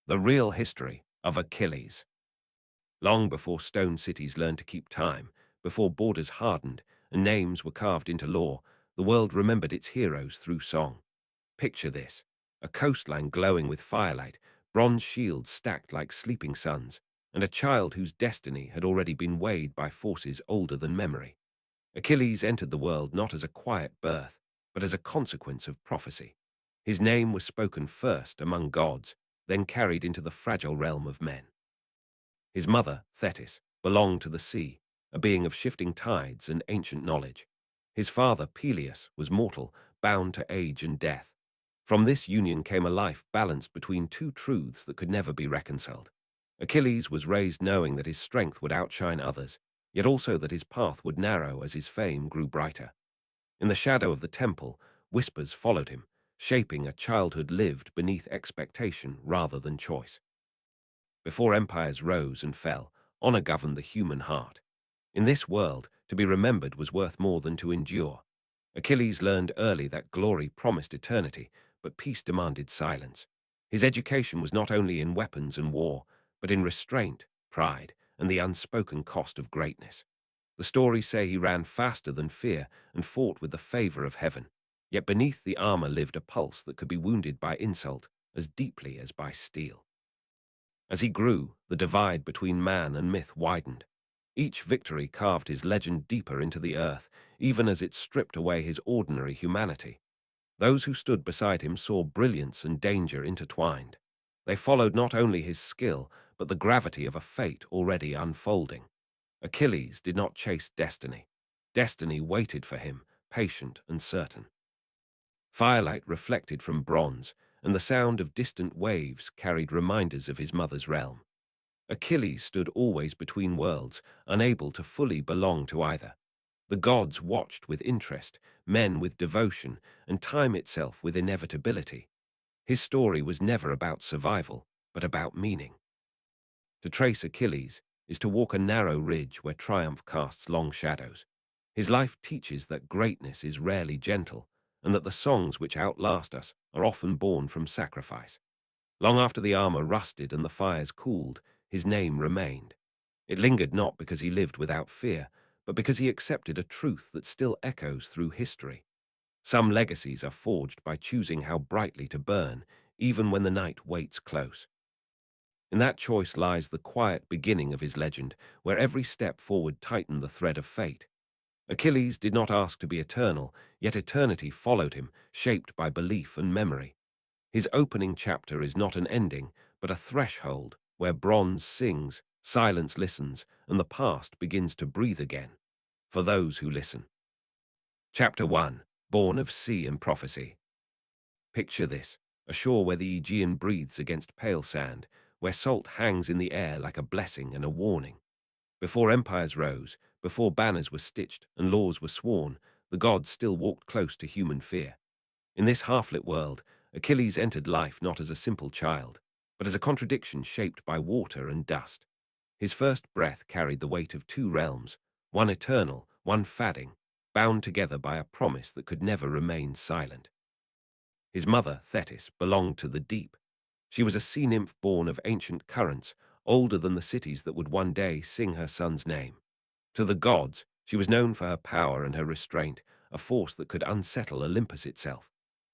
The real history of Achilles. Long before stone cities learned to keep time, before borders hardened and names were carved into law, the world remembered its heroes through song. Picture this: a coastline glowing with firelight, bronze shields stacked like sleeping suns, and a child whose destiny had already been weighed by forces older than memory. Achilles entered the world not as a quiet birth, but as a consequence of prophecy. His name was spoken first among gods, then carried into the fragile realm of men. His mother, Thetis, belonged to the sea, a being of shifting tides and ancient knowledge. His father, Peleus, was mortal, bound to age and death. From this union came a life balanced between two truths that could never be reconciled. Achilles was raised knowing that his strength would outshine others, yet also that his path would narrow as his fame grew brighter. In the shadow of the temple, whispers followed him, shaping a childhood lived beneath expectation rather than choice. Before empires rose and fell, honor governed the human heart. In this world, to be remembered was worth more than to endure. Achilles learned early that glory promised eternity, but peace demanded silence. His education was not only in weapons and war, but in restraint, pride, and the unspoken cost of greatness. The stories say he ran faster than fear and fought with the favor of heaven. Yet beneath the armor lived a pulse that could be wounded by insult as deeply as by steel. As he grew, the divide between man and myth widened. Each victory carved his legend deeper into the earth, even as it stripped away his ordinary humanity. Those who stood beside him saw brilliance and danger intertwined. They followed not only his skill, but the gravity of a fate already unfolding. Achilles did not chase destiny. Destiny waited for him, patient and certain. Firelight reflected from bronze, and the sound of distant waves carried reminders of his mother's realm. Achilles stood always between worlds, unable to fully belong to either. The gods watched with interest, men with devotion, and time itself with inevitability. His story was never about survival, but about meaning. To trace Achilles is to walk a narrow ridge where triumph casts long shadows. His life teaches that greatness is rarely gentle, and that the songs which outlast us are often born from sacrifice. Long after the armor rusted and the fires cooled, his name remained. It lingered not because he lived without fear, but because he accepted a truth that still echoes through history. Some legacies are forged by choosing how brightly to burn, even when the night waits close. In that choice lies the quiet beginning of his legend, where every step forward tightened the thread of fate. Achilles did not ask to be eternal, yet eternity followed him, shaped by belief and memory. His opening chapter is not an ending, but a threshold where bronze sings, silence listens, and the past begins to breathe again, for those who listen. Chapter 1. Born of Sea and Prophecy. Picture this: a shore where the Aegean breathes against pale sand, where salt hangs in the air like a blessing and a warning. Before empires rose, before banners were stitched and laws were sworn, the gods still walked close to human fear. In this half-lit world, Achilles entered life not as a simple child, but as a contradiction shaped by water and dust. His first breath carried the weight of two realms, one eternal, one fading, bound together by a promise that could never remain silent. His mother, Thetis, belonged to the deep. She was a sea nymph born of ancient currents, older than the cities that would one day sing her son's name. To the gods, she was known for her power and her restraint, a force that could unsettle Olympus itself.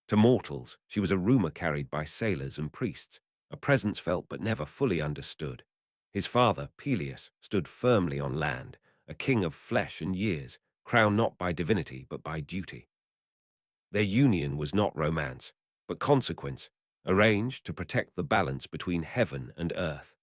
To mortals, she was a rumor carried by sailors and priests, a presence felt but never fully understood. His father, Peleus, stood firmly on land, a king of flesh and years, crowned not by divinity but by duty. Their union was not romance, but consequence, arranged to protect the balance between heaven and earth.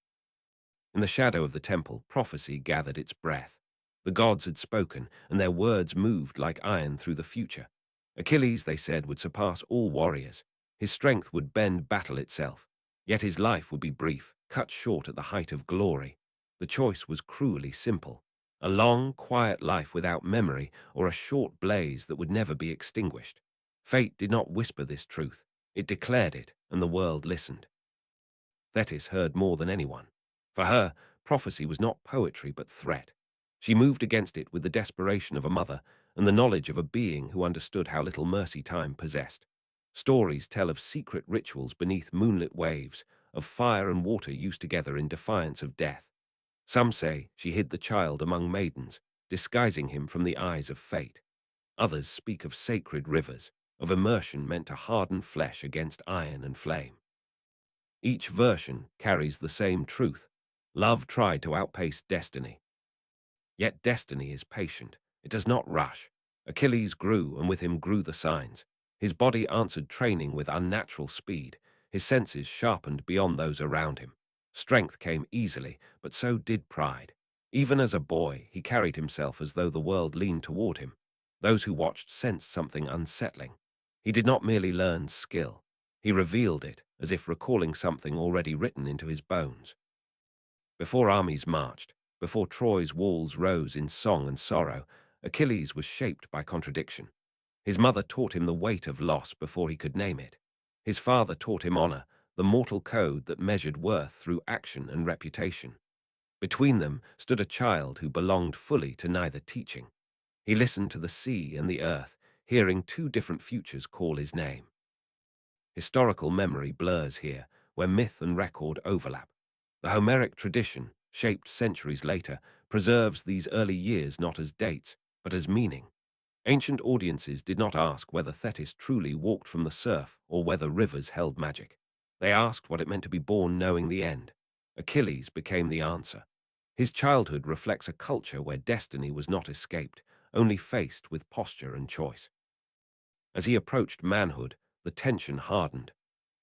In the shadow of the temple, prophecy gathered its breath. The gods had spoken, and their words moved like iron through the future. Achilles, they said, would surpass all warriors. His strength would bend battle itself. Yet his life would be brief, cut short at the height of glory. The choice was cruelly simple: a long, quiet life without memory, or a short blaze that would never be extinguished. Fate did not whisper this truth. It declared it, and the world listened. Thetis heard more than anyone. For her, prophecy was not poetry but threat. She moved against it with the desperation of a mother and the knowledge of a being who understood how little mercy time possessed. Stories tell of secret rituals beneath moonlit waves, of fire and water used together in defiance of death. Some say she hid the child among maidens, disguising him from the eyes of fate. Others speak of sacred rivers, of immersion meant to harden flesh against iron and flame. Each version carries the same truth. Love tried to outpace destiny. Yet destiny is patient. It does not rush. Achilles grew, and with him grew the signs. His body answered training with unnatural speed, his senses sharpened beyond those around him. Strength came easily, but so did pride. Even as a boy, he carried himself as though the world leaned toward him. Those who watched sensed something unsettling. He did not merely learn skill. He revealed it, as if recalling something already written into his bones. Before armies marched, before Troy's walls rose in song and sorrow, Achilles was shaped by contradiction. His mother taught him the weight of loss before he could name it. His father taught him honor, the mortal code that measured worth through action and reputation. Between them stood a child who belonged fully to neither teaching. He listened to the sea and the earth, hearing two different futures call his name. Historical memory blurs here, where myth and record overlap. The Homeric tradition, shaped centuries later, preserves these early years not as dates, but as meaning. Ancient audiences did not ask whether Thetis truly walked from the surf or whether rivers held magic. They asked what it meant to be born knowing the end. Achilles became the answer. His childhood reflects a culture where destiny was not escaped, only faced with posture and choice. As he approached manhood, the tension hardened.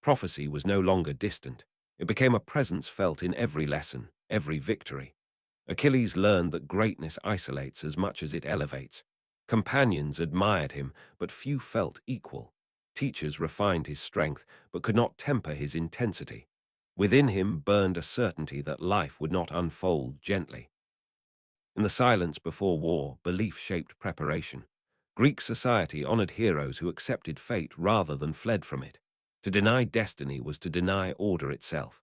Prophecy was no longer distant. It became a presence felt in every lesson, every victory. Achilles learned that greatness isolates as much as it elevates. Companions admired him, but few felt equal. Teachers refined his strength, but could not temper his intensity. Within him burned a certainty that life would not unfold gently. In the silence before war, belief shaped preparation. Greek society honored heroes who accepted fate rather than fled from it. To deny destiny was to deny order itself.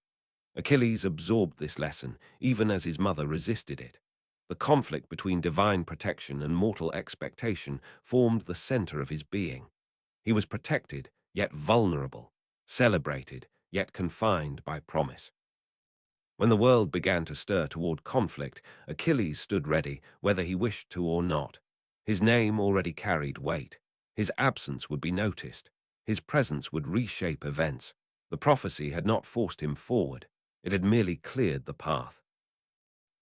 Achilles absorbed this lesson, even as his mother resisted it. The conflict between divine protection and mortal expectation formed the center of his being. He was protected, yet vulnerable, celebrated, yet confined by promise. When the world began to stir toward conflict, Achilles stood ready, whether he wished to or not. His name already carried weight. His absence would be noticed. His presence would reshape events. The prophecy had not forced him forward. It had merely cleared the path.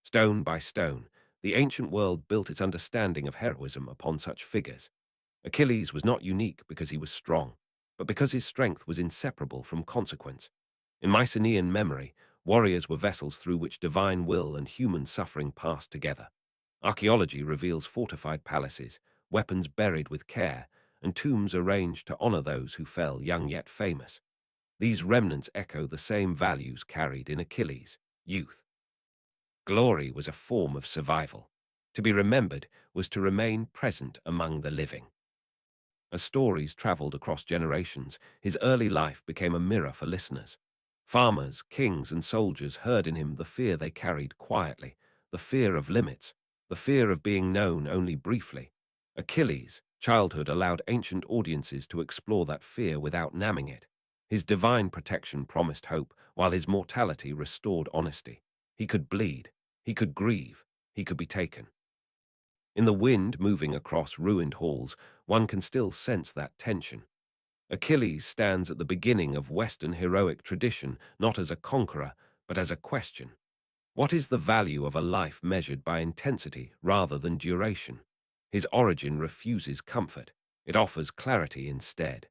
Stone by stone, the ancient world built its understanding of heroism upon such figures. Achilles was not unique because he was strong, but because his strength was inseparable from consequence. In Mycenaean memory, warriors were vessels through which divine will and human suffering passed together. Archaeology reveals fortified palaces, weapons buried with care, and tombs arranged to honor those who fell young yet famous. These remnants echo the same values carried in Achilles' youth. Glory was a form of survival. To be remembered was to remain present among the living. As stories traveled across generations, his early life became a mirror for listeners. Farmers, kings, and soldiers heard in him the fear they carried quietly, the fear of limits, the fear of being known only briefly. Achilles' childhood allowed ancient audiences to explore that fear without numbing it. His divine protection promised hope, while his mortality restored honesty. He could bleed, he could grieve, he could be taken. In the wind moving across ruined halls, one can still sense that tension. Achilles stands at the beginning of Western heroic tradition, not as a conqueror, but as a question. What is the value of a life measured by intensity rather than duration? His origin refuses comfort. It offers clarity instead.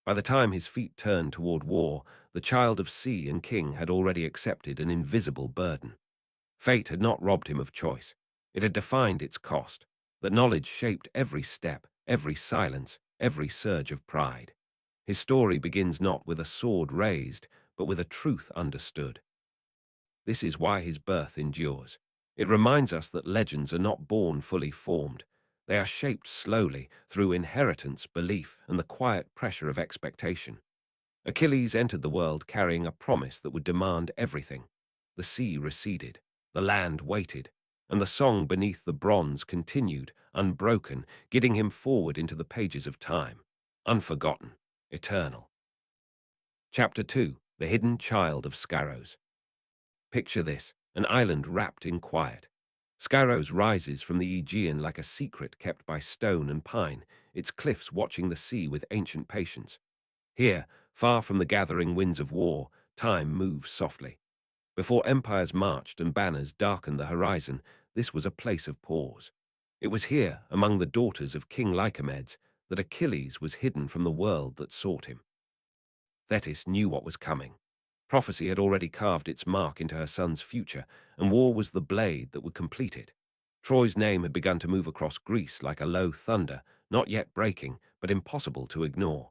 By the time his feet turned toward war, the child of sea and king had already accepted an invisible burden. Fate had not robbed him of choice. It had defined its cost. That knowledge shaped every step, every silence, every surge of pride. His story begins not with a sword raised, but with a truth understood. This is why his birth endures. It reminds us that legends are not born fully formed. They are shaped slowly through inheritance, belief, and the quiet pressure of expectation. Achilles entered the world carrying a promise that would demand everything. The sea receded, the land waited, and the song beneath the bronze continued, unbroken, guiding him forward into the pages of time, unforgotten, eternal. Chapter 2. the hidden child of Skyros. Picture this, an island wrapped in quiet. Skyros rises from the Aegean like a secret kept by stone and pine, its cliffs watching the sea with ancient patience. Here, far from the gathering winds of war, time moves softly. Before empires marched and banners darkened the horizon, this was a place of pause. It was here, among the daughters of King Lycomedes, that Achilles was hidden from the world that sought him. Thetis knew what was coming. Prophecy had already carved its mark into her son's future, and war was the blade that would complete it. Troy's name had begun to move across Greece like a low thunder, not yet breaking, but impossible to ignore.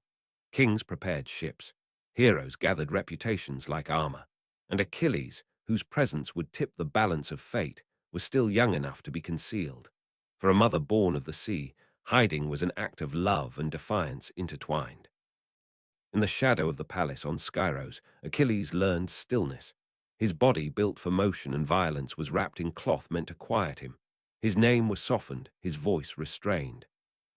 Kings prepared ships. Heroes gathered reputations like armor. And Achilles, whose presence would tip the balance of fate, was still young enough to be concealed. For a mother born of the sea, hiding was an act of love and defiance intertwined. In the shadow of the palace on Skyros, Achilles learned stillness. His body, built for motion and violence, was wrapped in cloth meant to quiet him. His name was softened, his voice restrained.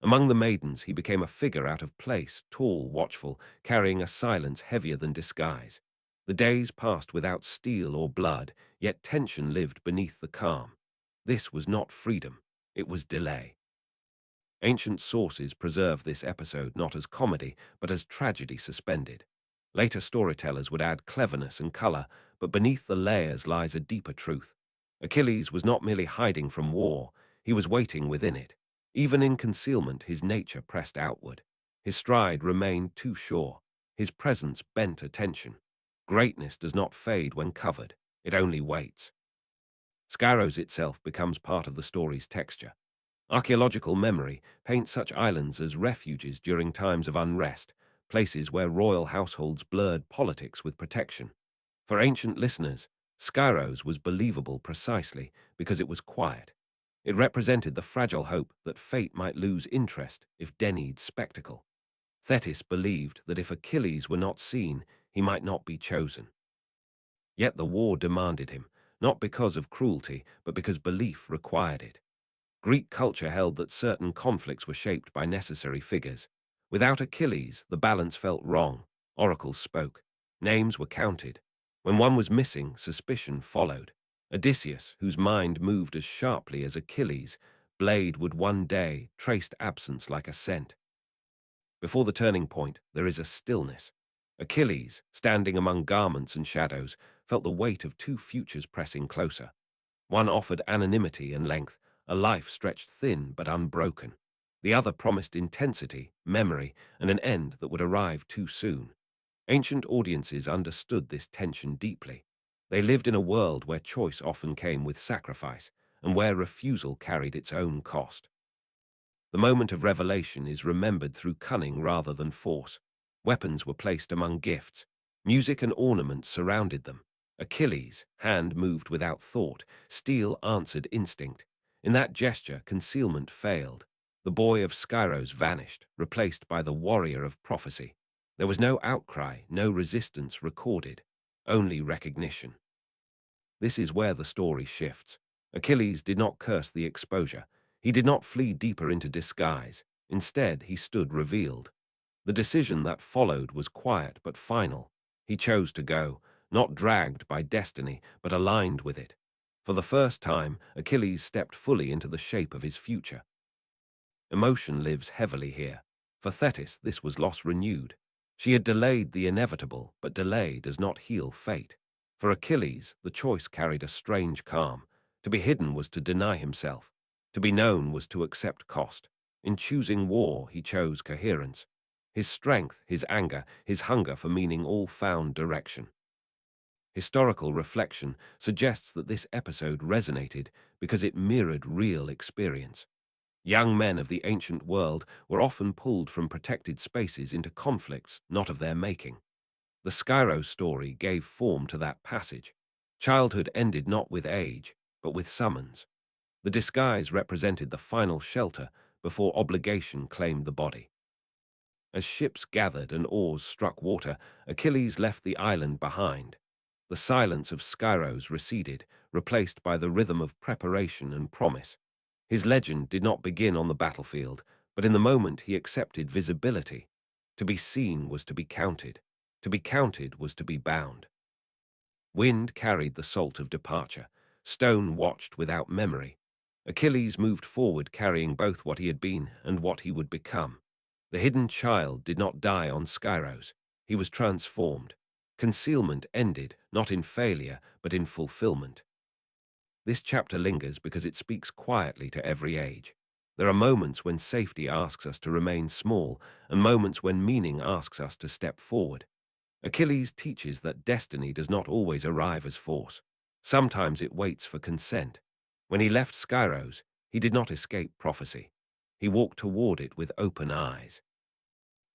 Among the maidens, he became a figure out of place, tall, watchful, carrying a silence heavier than disguise. The days passed without steel or blood, yet tension lived beneath the calm. This was not freedom, it was delay. Ancient sources preserve this episode not as comedy, but as tragedy suspended. Later storytellers would add cleverness and color, but beneath the layers lies a deeper truth. Achilles was not merely hiding from war, he was waiting within it. Even in concealment, his nature pressed outward. His stride remained too sure. His presence bent attention. Greatness does not fade when covered, it only waits. Skyros itself becomes part of the story's texture. Archaeological memory paints such islands as refuges during times of unrest, places where royal households blurred politics with protection. For ancient listeners, Skyros was believable precisely because it was quiet. It represented the fragile hope that fate might lose interest if Denied spectacle. Thetis believed that if Achilles were not seen, he might not be chosen. Yet the war demanded him, not because of cruelty, but because belief required it. Greek culture held that certain conflicts were shaped by necessary figures. Without Achilles, the balance felt wrong. Oracles spoke. Names were counted. When one was missing, suspicion followed. Odysseus, whose mind moved as sharply as Achilles' blade, would one day trace absence like a scent. Before the turning point, there is a stillness. Achilles, standing among garments and shadows, felt the weight of two futures pressing closer. One offered anonymity and length, a life stretched thin but unbroken. The other promised intensity, memory, and an end that would arrive too soon. Ancient audiences understood this tension deeply. They lived in a world where choice often came with sacrifice, and where refusal carried its own cost. The moment of revelation is remembered through cunning rather than force. Weapons were placed among gifts. Music and ornaments surrounded them. Achilles' hand moved without thought. Steel answered instinct. In that gesture, concealment failed. The boy of Skyros vanished, replaced by the warrior of prophecy. There was no outcry, no resistance recorded, only recognition. This is where the story shifts. Achilles did not curse the exposure. He did not flee deeper into disguise. Instead, he stood revealed. The decision that followed was quiet but final. He chose to go, not dragged by destiny, but aligned with it. For the first time, Achilles stepped fully into the shape of his future. Emotion lives heavily here. For Thetis, this was loss renewed. She had delayed the inevitable, but delay does not heal fate. For Achilles, the choice carried a strange calm. To be hidden was to deny himself. To be known was to accept cost. In choosing war, he chose coherence. His strength, his anger, his hunger for meaning all found direction. Historical reflection suggests that this episode resonated because it mirrored real experience. Young men of the ancient world were often pulled from protected spaces into conflicts not of their making. The Skyros story gave form to that passage. Childhood ended not with age, but with summons. The disguise represented the final shelter before obligation claimed the body. As ships gathered and oars struck water, Achilles left the island behind. The silence of Skyros receded, replaced by the rhythm of preparation and promise. His legend did not begin on the battlefield, but in the moment he accepted visibility. To be seen was to be counted. To be counted was to be bound. Wind carried the salt of departure. Stone watched without memory. Achilles moved forward carrying both what he had been and what he would become. The hidden child did not die on Skyros. He was transformed. Concealment ended, not in failure, but in fulfillment. This chapter lingers because it speaks quietly to every age. There are moments when safety asks us to remain small, and moments when meaning asks us to step forward. Achilles teaches that destiny does not always arrive as force. Sometimes it waits for consent. When he left Skyros, he did not escape prophecy. He walked toward it with open eyes.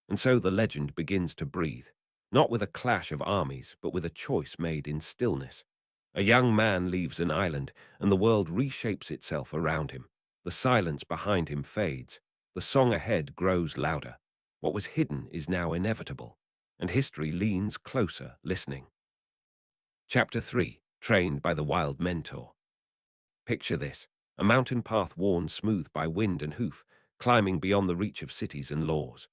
And so the legend begins to breathe, not with a clash of armies, but with a choice made in stillness. A young man leaves an island, and the world reshapes itself around him. The silence behind him fades. The song ahead grows louder. What was hidden is now inevitable, and history leans closer, listening. Chapter 3. Trained by the Wild Mentor. Picture this, a mountain path worn smooth by wind and hoof, climbing beyond the reach of cities and laws.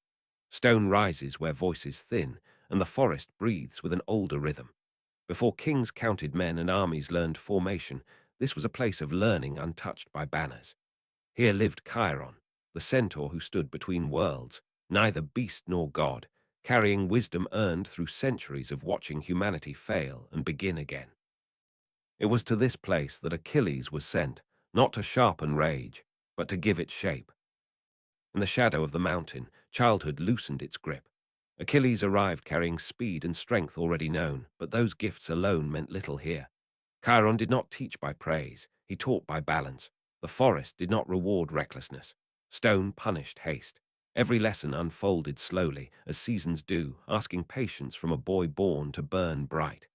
Stone rises where voices thin, and the forest breathes with an older rhythm. Before kings counted men and armies learned formation, this was a place of learning untouched by banners. Here lived Chiron, the centaur who stood between worlds, neither beast nor god, carrying wisdom earned through centuries of watching humanity fail and begin again. It was to this place that Achilles was sent, not to sharpen rage, but to give it shape. In the shadow of the mountain, childhood loosened its grip. Achilles arrived carrying speed and strength already known, but those gifts alone meant little here. Chiron did not teach by praise, he taught by balance. The forest did not reward recklessness. Stone punished haste. Every lesson unfolded slowly, as seasons do, asking patience from a boy born to burn bright.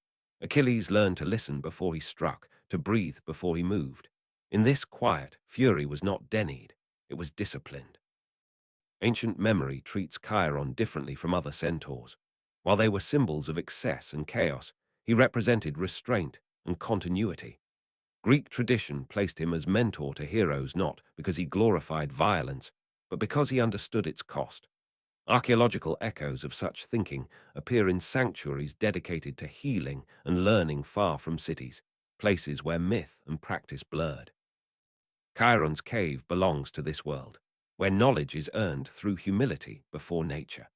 Achilles learned to listen before he struck, to breathe before he moved. In this quiet, fury was not denied, it was disciplined. Ancient memory treats Chiron differently from other centaurs. While they were symbols of excess and chaos, he represented restraint and continuity. Greek tradition placed him as mentor to heroes not because he glorified violence, but because he understood its cost. Archaeological echoes of such thinking appear in sanctuaries dedicated to healing and learning far from cities, places where myth and practice blurred. Chiron's cave belongs to this world, where knowledge is earned through humility before nature.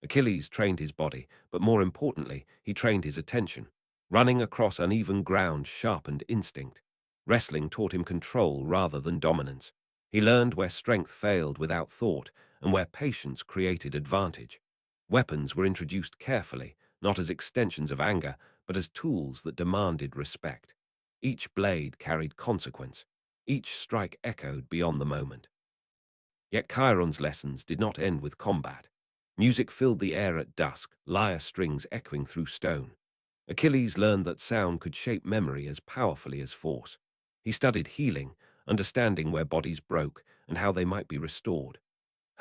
Achilles trained his body, but more importantly, he trained his attention. Running across uneven ground sharpened instinct. Wrestling taught him control rather than dominance. He learned where strength failed without thought and where patience created advantage. Weapons were introduced carefully, not as extensions of anger, but as tools that demanded respect. Each blade carried consequence. Each strike echoed beyond the moment. Yet Chiron's lessons did not end with combat. Music filled the air at dusk, lyre strings echoing through stone. Achilles learned that sound could shape memory as powerfully as force. He studied healing, understanding where bodies broke and how they might be restored.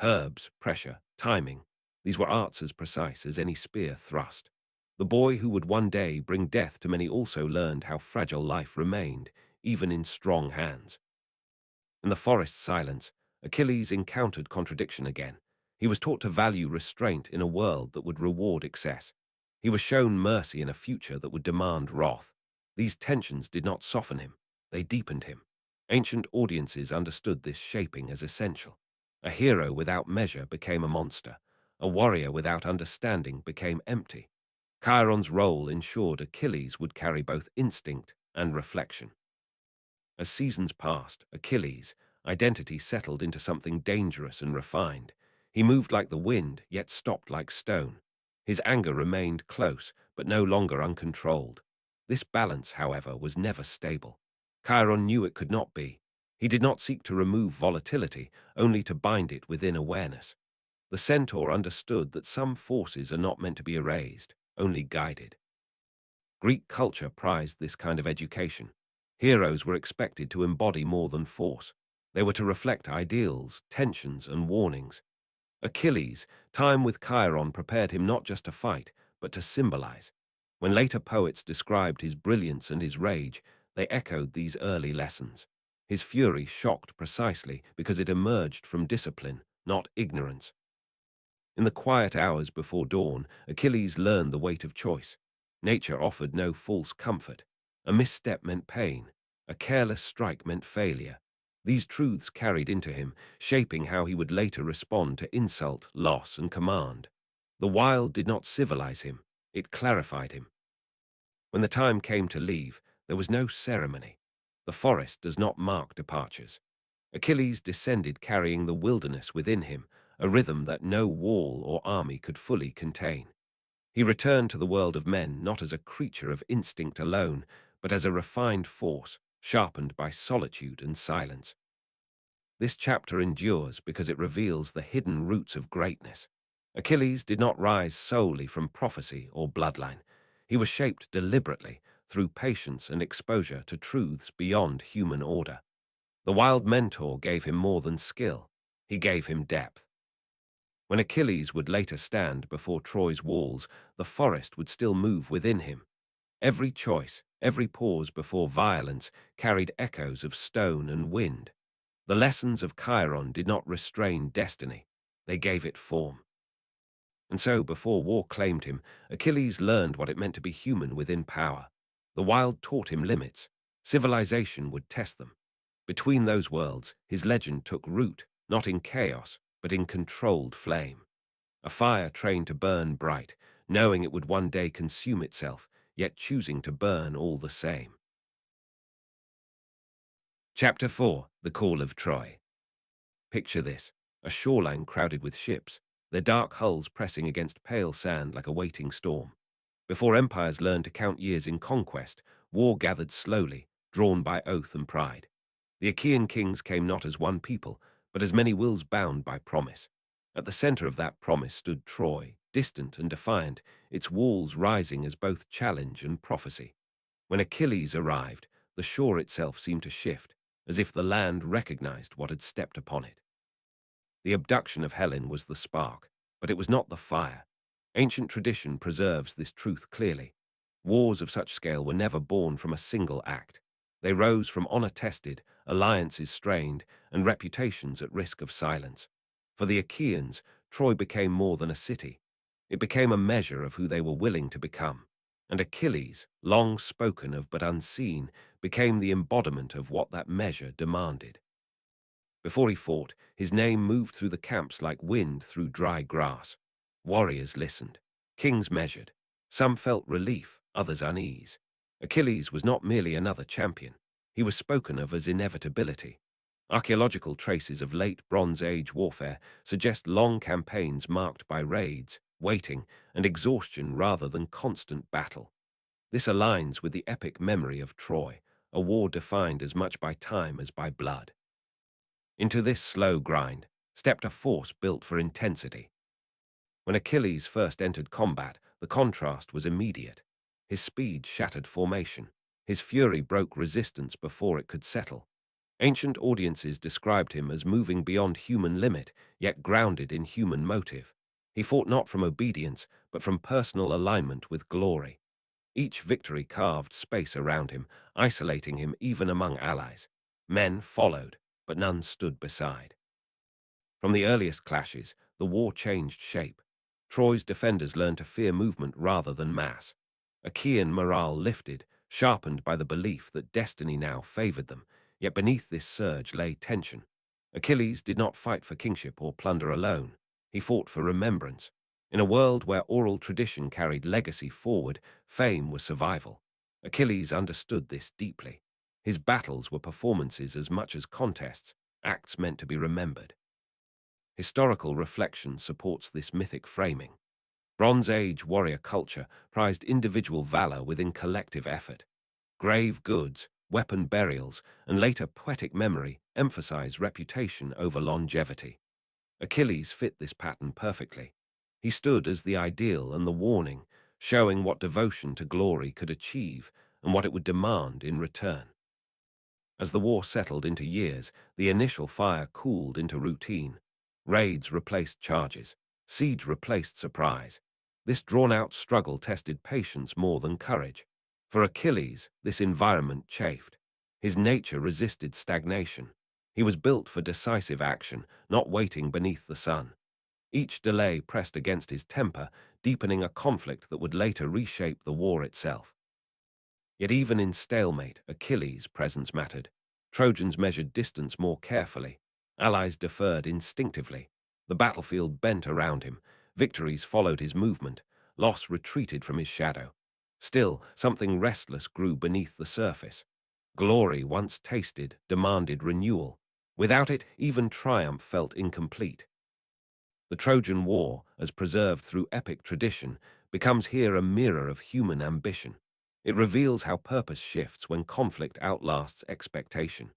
Herbs, pressure, timing, these were arts as precise as any spear thrust. The boy who would one day bring death to many also learned how fragile life remained, even in strong hands. In the forest silence, Achilles encountered contradiction again. He was taught to value restraint in a world that would reward excess. He was shown mercy in a future that would demand wrath. These tensions did not soften him, they deepened him. Ancient audiences understood this shaping as essential. A hero without measure became a monster. A warrior without understanding became empty. Chiron's role ensured Achilles would carry both instinct and reflection. As seasons passed, Achilles' identity settled into something dangerous and refined. He moved like the wind, yet stopped like stone. His anger remained close, but no longer uncontrolled. This balance, however, was never stable. Chiron knew it could not be. He did not seek to remove volatility, only to bind it within awareness. The centaur understood that some forces are not meant to be erased, only guided. Greek culture prized this kind of education. Heroes were expected to embody more than force. They were to reflect ideals, tensions, and warnings. Achilles' time with Chiron prepared him not just to fight, but to symbolize. When later poets described his brilliance and his rage, they echoed these early lessons. His fury shocked precisely because it emerged from discipline, not ignorance. In the quiet hours before dawn, Achilles learned the weight of choice. Nature offered no false comfort. A misstep meant pain. A careless strike meant failure. These truths carried into him, shaping how he would later respond to insult, loss, and command. The wild did not civilize him, it clarified him. When the time came to leave, there was no ceremony. The forest does not mark departures. Achilles descended carrying the wilderness within him, a rhythm that no wall or army could fully contain. He returned to the world of men not as a creature of instinct alone, but as a refined force, sharpened by solitude and silence. This chapter endures because it reveals the hidden roots of greatness. Achilles did not rise solely from prophecy or bloodline. He was shaped deliberately through patience and exposure to truths beyond human order. The wild mentor gave him more than skill. He gave him depth. When Achilles would later stand before Troy's walls, the forest would still move within him. Every choice, every pause before violence carried echoes of stone and wind. The lessons of Chiron did not restrain destiny. They gave it form. And so, before war claimed him, Achilles learned what it meant to be human within power. The wild taught him limits. Civilization would test them. Between those worlds, his legend took root, not in chaos, but in controlled flame. A fire trained to burn bright, knowing it would one day consume itself, yet choosing to burn all the same. Chapter 4: The Call of Troy. Picture this: a shoreline crowded with ships, their dark hulls pressing against pale sand like a waiting storm. Before empires learned to count years in conquest, war gathered slowly, drawn by oath and pride. The Achaean kings came not as one people, but as many wills bound by promise. At the center of that promise stood Troy, distant and defiant, its walls rising as both challenge and prophecy. When Achilles arrived, the shore itself seemed to shift, as if the land recognized what had stepped upon it. The abduction of Helen was the spark, but it was not the fire. Ancient tradition preserves this truth clearly. Wars of such scale were never born from a single act. They rose from honor tested, alliances strained, and reputations at risk of silence. For the Achaeans, Troy became more than a city. It became a measure of who they were willing to become. And Achilles, long spoken of but unseen, became the embodiment of what that measure demanded. Before he fought, his name moved through the camps like wind through dry grass. Warriors listened. Kings measured. Some felt relief, others unease. Achilles was not merely another champion. He was spoken of as inevitability. Archaeological traces of late Bronze Age warfare suggest long campaigns marked by raids, waiting, and exhaustion rather than constant battle. This aligns with the epic memory of Troy, a war defined as much by time as by blood. Into this slow grind stepped a force built for intensity. When Achilles first entered combat, the contrast was immediate. His speed shattered formation. His fury broke resistance before it could settle. Ancient audiences described him as moving beyond human limit, yet grounded in human motive. He fought not from obedience, but from personal alignment with glory. Each victory carved space around him, isolating him even among allies. Men followed, but none stood beside. From the earliest clashes, the war changed shape. Troy's defenders learned to fear movement rather than mass. Achaean morale lifted, sharpened by the belief that destiny now favored them, yet beneath this surge lay tension. Achilles did not fight for kingship or plunder alone. He fought for remembrance. In a world where oral tradition carried legacy forward, fame was survival. Achilles understood this deeply. His battles were performances as much as contests, acts meant to be remembered. Historical reflection supports this mythic framing. Bronze Age warrior culture prized individual valor within collective effort. Grave goods, weapon burials, and later poetic memory emphasize reputation over longevity. Achilles fit this pattern perfectly. He stood as the ideal and the warning, showing what devotion to glory could achieve and what it would demand in return. As the war settled into years, the initial fire cooled into routine. Raids replaced charges. Siege replaced surprise. This drawn-out struggle tested patience more than courage. For Achilles, this environment chafed. His nature resisted stagnation. He was built for decisive action, not waiting beneath the sun. Each delay pressed against his temper, deepening a conflict that would later reshape the war itself. Yet even in stalemate, Achilles' presence mattered. Trojans measured distance more carefully. Allies deferred instinctively. The battlefield bent around him. Victories followed his movement. Loss retreated from his shadow. Still, something restless grew beneath the surface. Glory, once tasted, demanded renewal. Without it, even triumph felt incomplete. The Trojan War, as preserved through epic tradition, becomes here a mirror of human ambition. It reveals how purpose shifts when conflict outlasts expectation.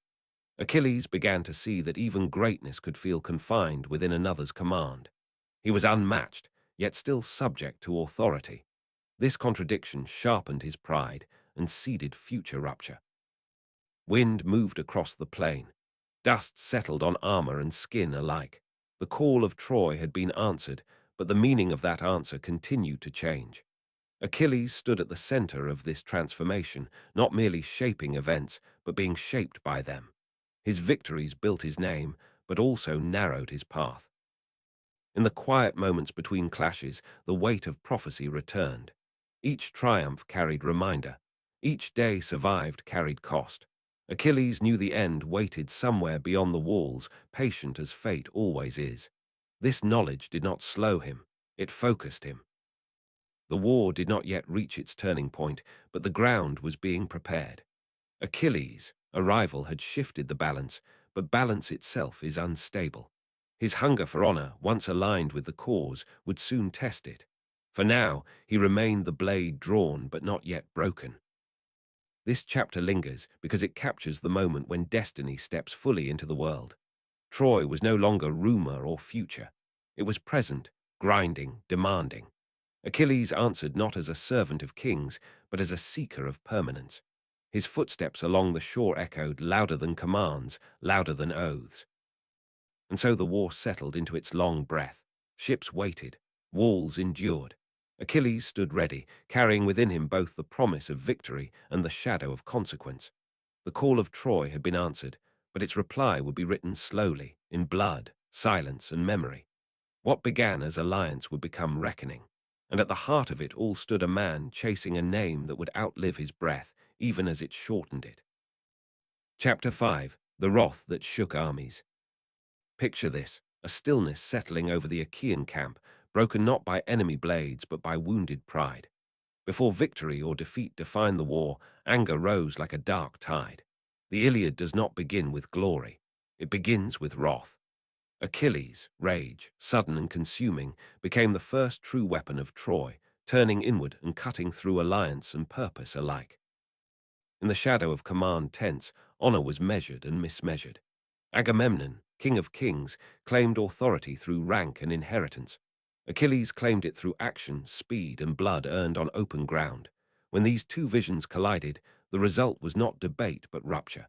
Achilles began to see that even greatness could feel confined within another's command. He was unmatched, yet still subject to authority. This contradiction sharpened his pride and seeded future rupture. Wind moved across the plain. Dust settled on armor and skin alike. The call of Troy had been answered, but the meaning of that answer continued to change. Achilles stood at the center of this transformation, not merely shaping events, but being shaped by them. His victories built his name, but also narrowed his path. In the quiet moments between clashes, the weight of prophecy returned. Each triumph carried reminder. Each day survived carried cost. Achilles knew the end waited somewhere beyond the walls, patient as fate always is. This knowledge did not slow him, it focused him. The war did not yet reach its turning point, but the ground was being prepared. Achilles' arrival had shifted the balance, but balance itself is unstable. His hunger for honor, once aligned with the cause, would soon test it. For now, he remained the blade drawn but not yet broken. This chapter lingers because it captures the moment when destiny steps fully into the world. Troy was no longer rumor or future. It was present, grinding, demanding. Achilles answered not as a servant of kings, but as a seeker of permanence. His footsteps along the shore echoed louder than commands, louder than oaths. And so the war settled into its long breath. Ships waited, walls endured. Achilles stood ready, carrying within him both the promise of victory and the shadow of consequence. The call of Troy had been answered, but its reply would be written slowly, in blood, silence, and memory. What began as alliance would become reckoning, and at the heart of it all stood a man chasing a name that would outlive his breath, even as it shortened it. Chapter 5. The Wrath That Shook Armies. Picture this, a stillness settling over the Achaean camp, broken not by enemy blades but by wounded pride. Before victory or defeat defined the war, anger rose like a dark tide. The Iliad does not begin with glory. It begins with wrath. Achilles' rage, sudden and consuming, became the first true weapon of Troy, turning inward and cutting through alliance and purpose alike. In the shadow of command tents, honor was measured and mismeasured. Agamemnon, king of kings, claimed authority through rank and inheritance. Achilles claimed it through action, speed, and blood earned on open ground. When these two visions collided, the result was not debate but rupture.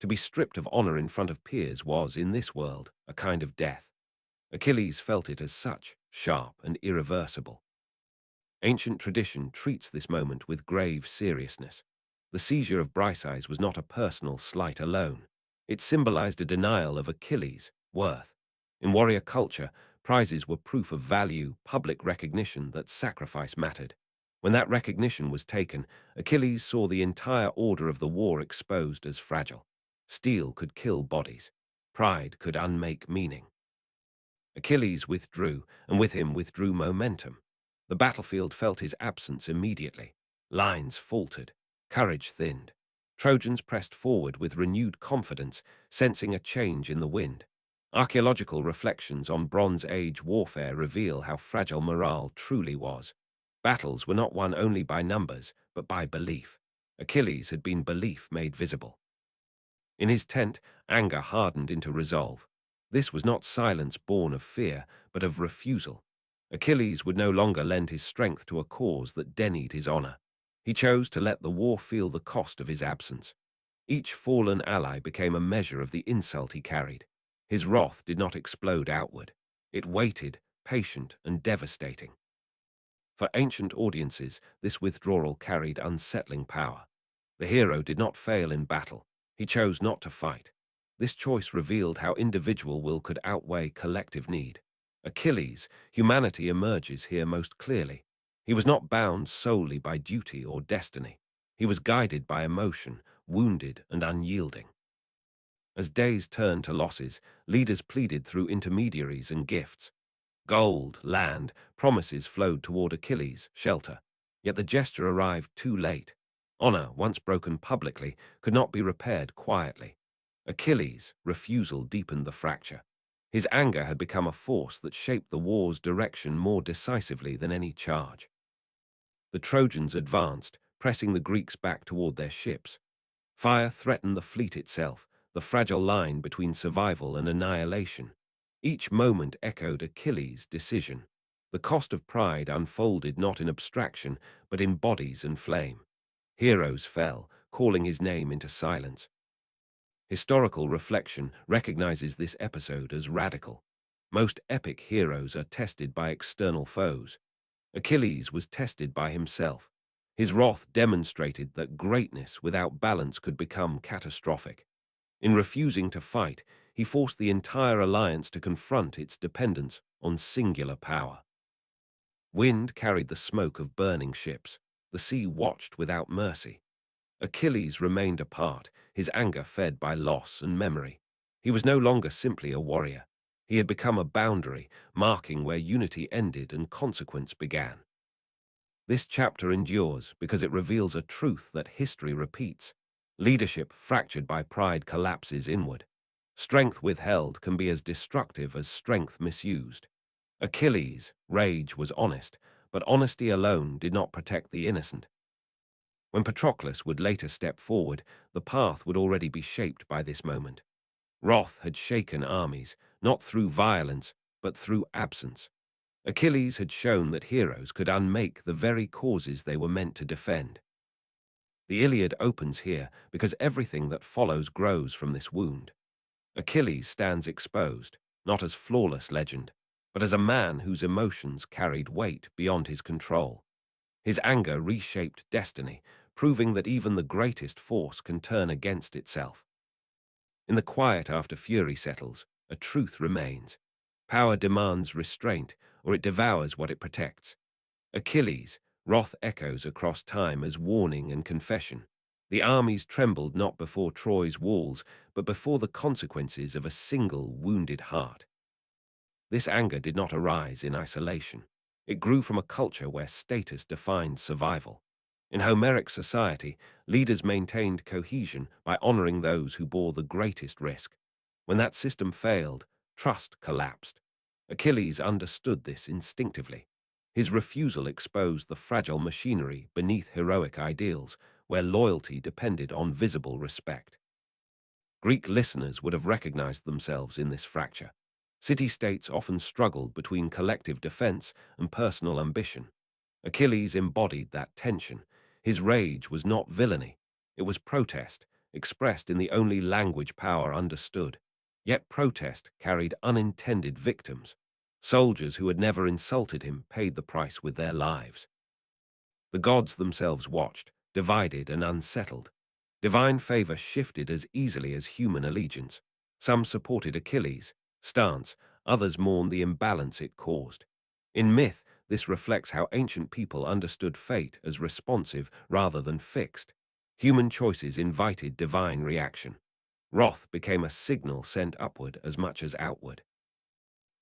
To be stripped of honor in front of peers was, in this world, a kind of death. Achilles felt it as such, sharp and irreversible. Ancient tradition treats this moment with grave seriousness. The seizure of Briseis was not a personal slight alone. It symbolized a denial of Achilles' worth. In warrior culture, prizes were proof of value, public recognition that sacrifice mattered. When that recognition was taken, Achilles saw the entire order of the war exposed as fragile. Steel could kill bodies. Pride could unmake meaning. Achilles withdrew, and with him withdrew momentum. The battlefield felt his absence immediately. Lines faltered. Courage thinned. Trojans pressed forward with renewed confidence, sensing a change in the wind. Archaeological reflections on Bronze Age warfare reveal how fragile morale truly was. Battles were not won only by numbers, but by belief. Achilles had been belief made visible. In his tent, anger hardened into resolve. This was not silence born of fear, but of refusal. Achilles would no longer lend his strength to a cause that denied his honor. He chose to let the war feel the cost of his absence. Each fallen ally became a measure of the insult he carried. His wrath did not explode outward. It waited, patient and devastating. For ancient audiences, this withdrawal carried unsettling power. The hero did not fail in battle. He chose not to fight. This choice revealed how individual will could outweigh collective need. Achilles, humanity emerges here most clearly. He was not bound solely by duty or destiny. He was guided by emotion, wounded and unyielding. As days turned to losses, leaders pleaded through intermediaries and gifts. Gold, land, promises flowed toward Achilles' shelter. Yet the gesture arrived too late. Honor, once broken publicly, could not be repaired quietly. Achilles' refusal deepened the fracture. His anger had become a force that shaped the war's direction more decisively than any charge. The Trojans advanced, pressing the Greeks back toward their ships. Fire threatened the fleet itself, the fragile line between survival and annihilation. Each moment echoed Achilles' decision. The cost of pride unfolded not in abstraction, but in bodies and flame. Heroes fell, calling his name into silence. Historical reflection recognizes this episode as radical. Most epic heroes are tested by external foes. Achilles was tested by himself. His wrath demonstrated that greatness without balance could become catastrophic. In refusing to fight, he forced the entire alliance to confront its dependence on singular power. Wind carried the smoke of burning ships. The sea watched without mercy. Achilles remained apart, his anger fed by loss and memory. He was no longer simply a warrior. He had become a boundary, marking where unity ended and consequence began. This chapter endures because it reveals a truth that history repeats. Leadership fractured by pride collapses inward. Strength withheld can be as destructive as strength misused. Achilles' rage was honest, but honesty alone did not protect the innocent. When Patroclus would later step forward, the path would already be shaped by this moment. Wrath had shaken armies, not through violence, but through absence. Achilles had shown that heroes could unmake the very causes they were meant to defend. The Iliad opens here because everything that follows grows from this wound. Achilles stands exposed, not as flawless legend, but as a man whose emotions carried weight beyond his control. His anger reshaped destiny, proving that even the greatest force can turn against itself. In the quiet after fury settles, a truth remains. Power demands restraint, or it devours what it protects. Achilles' wrath echoes across time as warning and confession. The armies trembled not before Troy's walls, but before the consequences of a single wounded heart. This anger did not arise in isolation. It grew from a culture where status defined survival. In Homeric society, leaders maintained cohesion by honoring those who bore the greatest risk. When that system failed, trust collapsed. Achilles understood this instinctively. His refusal exposed the fragile machinery beneath heroic ideals, where loyalty depended on visible respect. Greek listeners would have recognized themselves in this fracture. City-states often struggled between collective defense and personal ambition. Achilles embodied that tension. His rage was not villainy. It was protest, expressed in the only language power understood. Yet protest carried unintended victims. Soldiers who had never insulted him paid the price with their lives. The gods themselves watched, divided and unsettled. Divine favor shifted as easily as human allegiance. Some supported Achilles' stance, others mourned the imbalance it caused. In myth, this reflects how ancient people understood fate as responsive rather than fixed. Human choices invited divine reaction. Wrath became a signal sent upward as much as outward.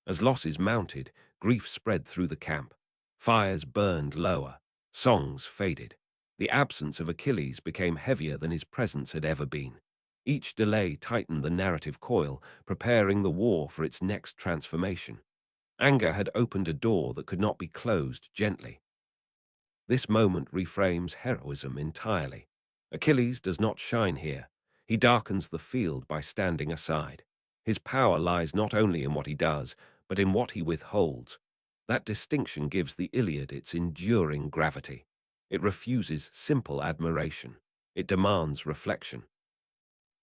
As losses mounted, grief spread through the camp. Fires burned lower, songs faded. The absence of Achilles became heavier than his presence had ever been. Each delay tightened the narrative coil, preparing the war for its next transformation. Anger had opened a door that could not be closed gently. This moment reframes heroism entirely. Achilles does not shine here. He darkens the field by standing aside. His power lies not only in what he does, but in what he withholds. That distinction gives the Iliad its enduring gravity. It refuses simple admiration. It demands reflection.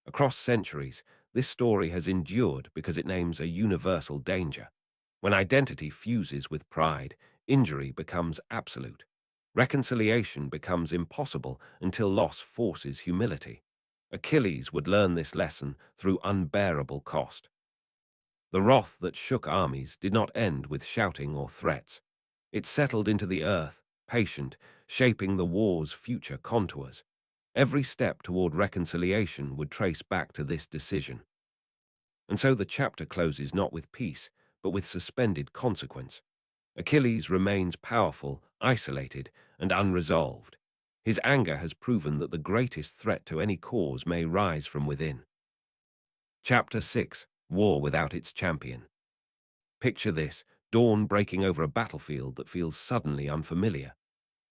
Across centuries, this story has endured because it names a universal danger. When identity fuses with pride, injury becomes absolute. Reconciliation becomes impossible until loss forces humility. Achilles would learn this lesson through unbearable cost. The wrath that shook armies did not end with shouting or threats. It settled into the earth, patient, shaping the war's future contours. Every step toward reconciliation would trace back to this decision. And so the chapter closes not with peace, but with suspended consequence. Achilles remains powerful, isolated, and unresolved. His anger has proven that the greatest threat to any cause may rise from within. Chapter 6: War Without Its Champion. Picture this: dawn breaking over a battlefield that feels suddenly unfamiliar.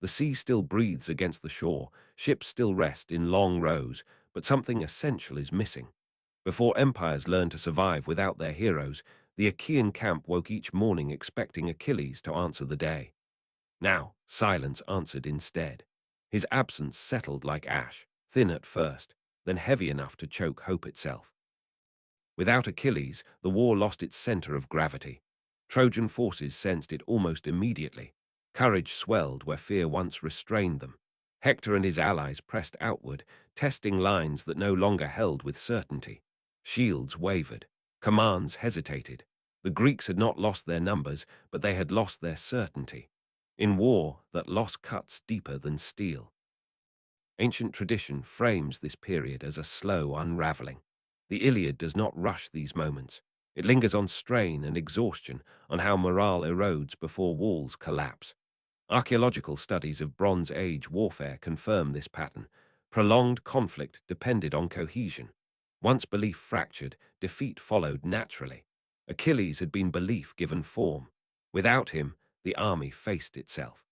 The sea still breathes against the shore, ships still rest in long rows, but something essential is missing. Before empires learned to survive without their heroes, the Achaean camp woke each morning expecting Achilles to answer the day. Now, silence answered instead. His absence settled like ash, thin at first, then heavy enough to choke hope itself. Without Achilles, the war lost its center of gravity. Trojan forces sensed it almost immediately. Courage swelled where fear once restrained them. Hector and his allies pressed outward, testing lines that no longer held with certainty. Shields wavered. Commands hesitated. The Greeks had not lost their numbers, but they had lost their certainty. In war, that loss cuts deeper than steel. Ancient tradition frames this period as a slow unraveling. The Iliad does not rush these moments. It lingers on strain and exhaustion, on how morale erodes before walls collapse. Archaeological studies of Bronze Age warfare confirm this pattern. Prolonged conflict depended on cohesion. Once belief fractured, defeat followed naturally. Achilles had been belief given form. Without him, the army faced itself.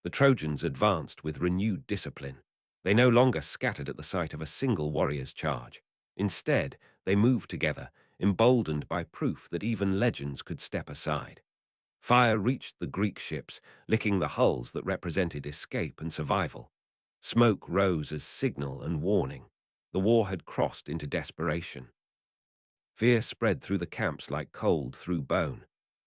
The Trojans advanced with renewed discipline. They no longer scattered at the sight of a single warrior's charge. Instead, they moved together, emboldened by proof that even legends could step aside. Fire reached the Greek ships, licking the hulls that represented escape and survival. Smoke rose as signal and warning. The war had crossed into desperation. Fear spread through the camps like cold through bone.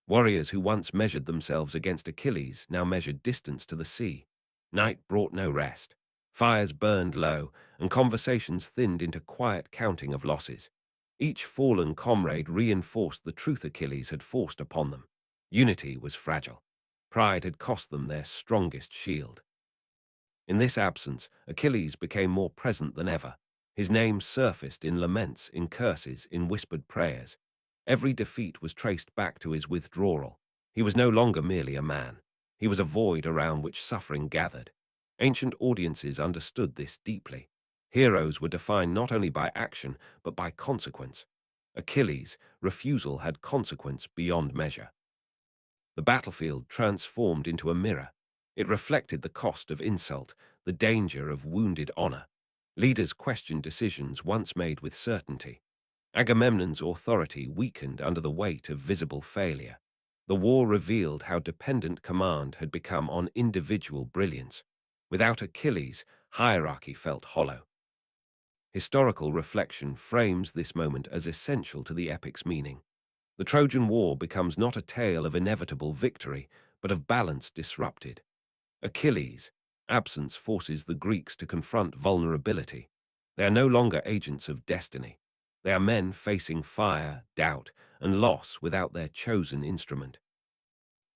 Warriors who once measured themselves against Achilles now measured distance to the sea. Night brought no rest. Fires burned low, and conversations thinned into quiet counting of losses. Each fallen comrade reinforced the truth Achilles had forced upon them. Unity was fragile. Pride had cost them their strongest shield. In this absence, Achilles became more present than ever. His name surfaced in laments, in curses, in whispered prayers. Every defeat was traced back to his withdrawal. He was no longer merely a man. He was a void around which suffering gathered. Ancient audiences understood this deeply. Heroes were defined not only by action, but by consequence. Achilles' refusal had consequence beyond measure. The battlefield transformed into a mirror. It reflected the cost of insult, the danger of wounded honor. Leaders questioned decisions once made with certainty. Agamemnon's authority weakened under the weight of visible failure. The war revealed how dependent command had become on individual brilliance. Without Achilles, hierarchy felt hollow. Historical reflection frames this moment as essential to the epic's meaning. The Trojan War becomes not a tale of inevitable victory, but of balance disrupted. Achilles' absence forces the Greeks to confront vulnerability. They are no longer agents of destiny. They are men facing fire, doubt, and loss without their chosen instrument.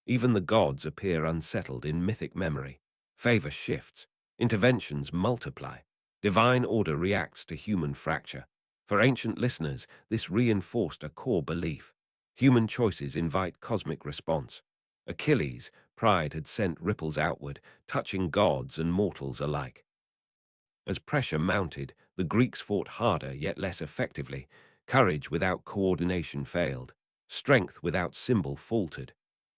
Even the gods appear unsettled in mythic memory. Favor shifts. Interventions multiply. Divine order reacts to human fracture. For ancient listeners, this reinforced a core belief. Human choices invite cosmic response. Achilles' pride had sent ripples outward, touching gods and mortals alike. As pressure mounted, the Greeks fought harder yet less effectively. Courage without coordination failed. Strength without symbol faltered.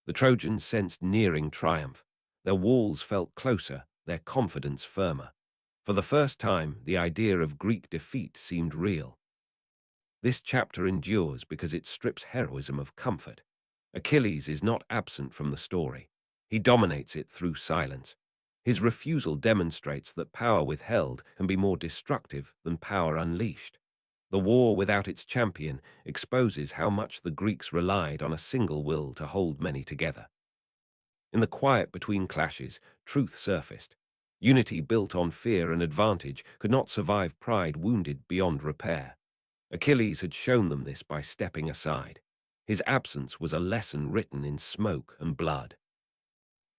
The Trojans sensed nearing triumph. Their walls felt closer, their confidence firmer. For the first time, the idea of Greek defeat seemed real. This chapter endures because it strips heroism of comfort. Achilles is not absent from the story. He dominates it through silence. His refusal demonstrates that power withheld can be more destructive than power unleashed. The war without its champion exposes how much the Greeks relied on a single will to hold many together. In the quiet between clashes, truth surfaced. Unity built on fear and advantage could not survive pride wounded beyond repair. Achilles had shown them this by stepping aside. His absence was a lesson written in smoke and blood.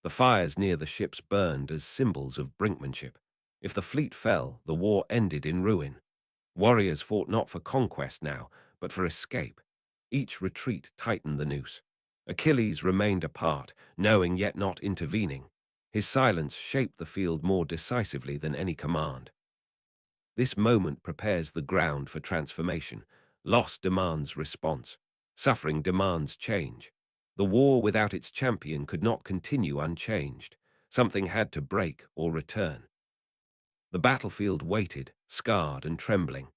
The fires near the ships burned as symbols of brinkmanship. If the fleet fell, the war ended in ruin. Warriors fought not for conquest now, but for escape. Each retreat tightened the noose. Achilles remained apart, knowing yet not intervening. His silence shaped the field more decisively than any command. This moment prepares the ground for transformation. Loss demands response. Suffering demands change. The war without its champion could not continue unchanged. Something had to break or return. The battlefield waited, scarred and trembling.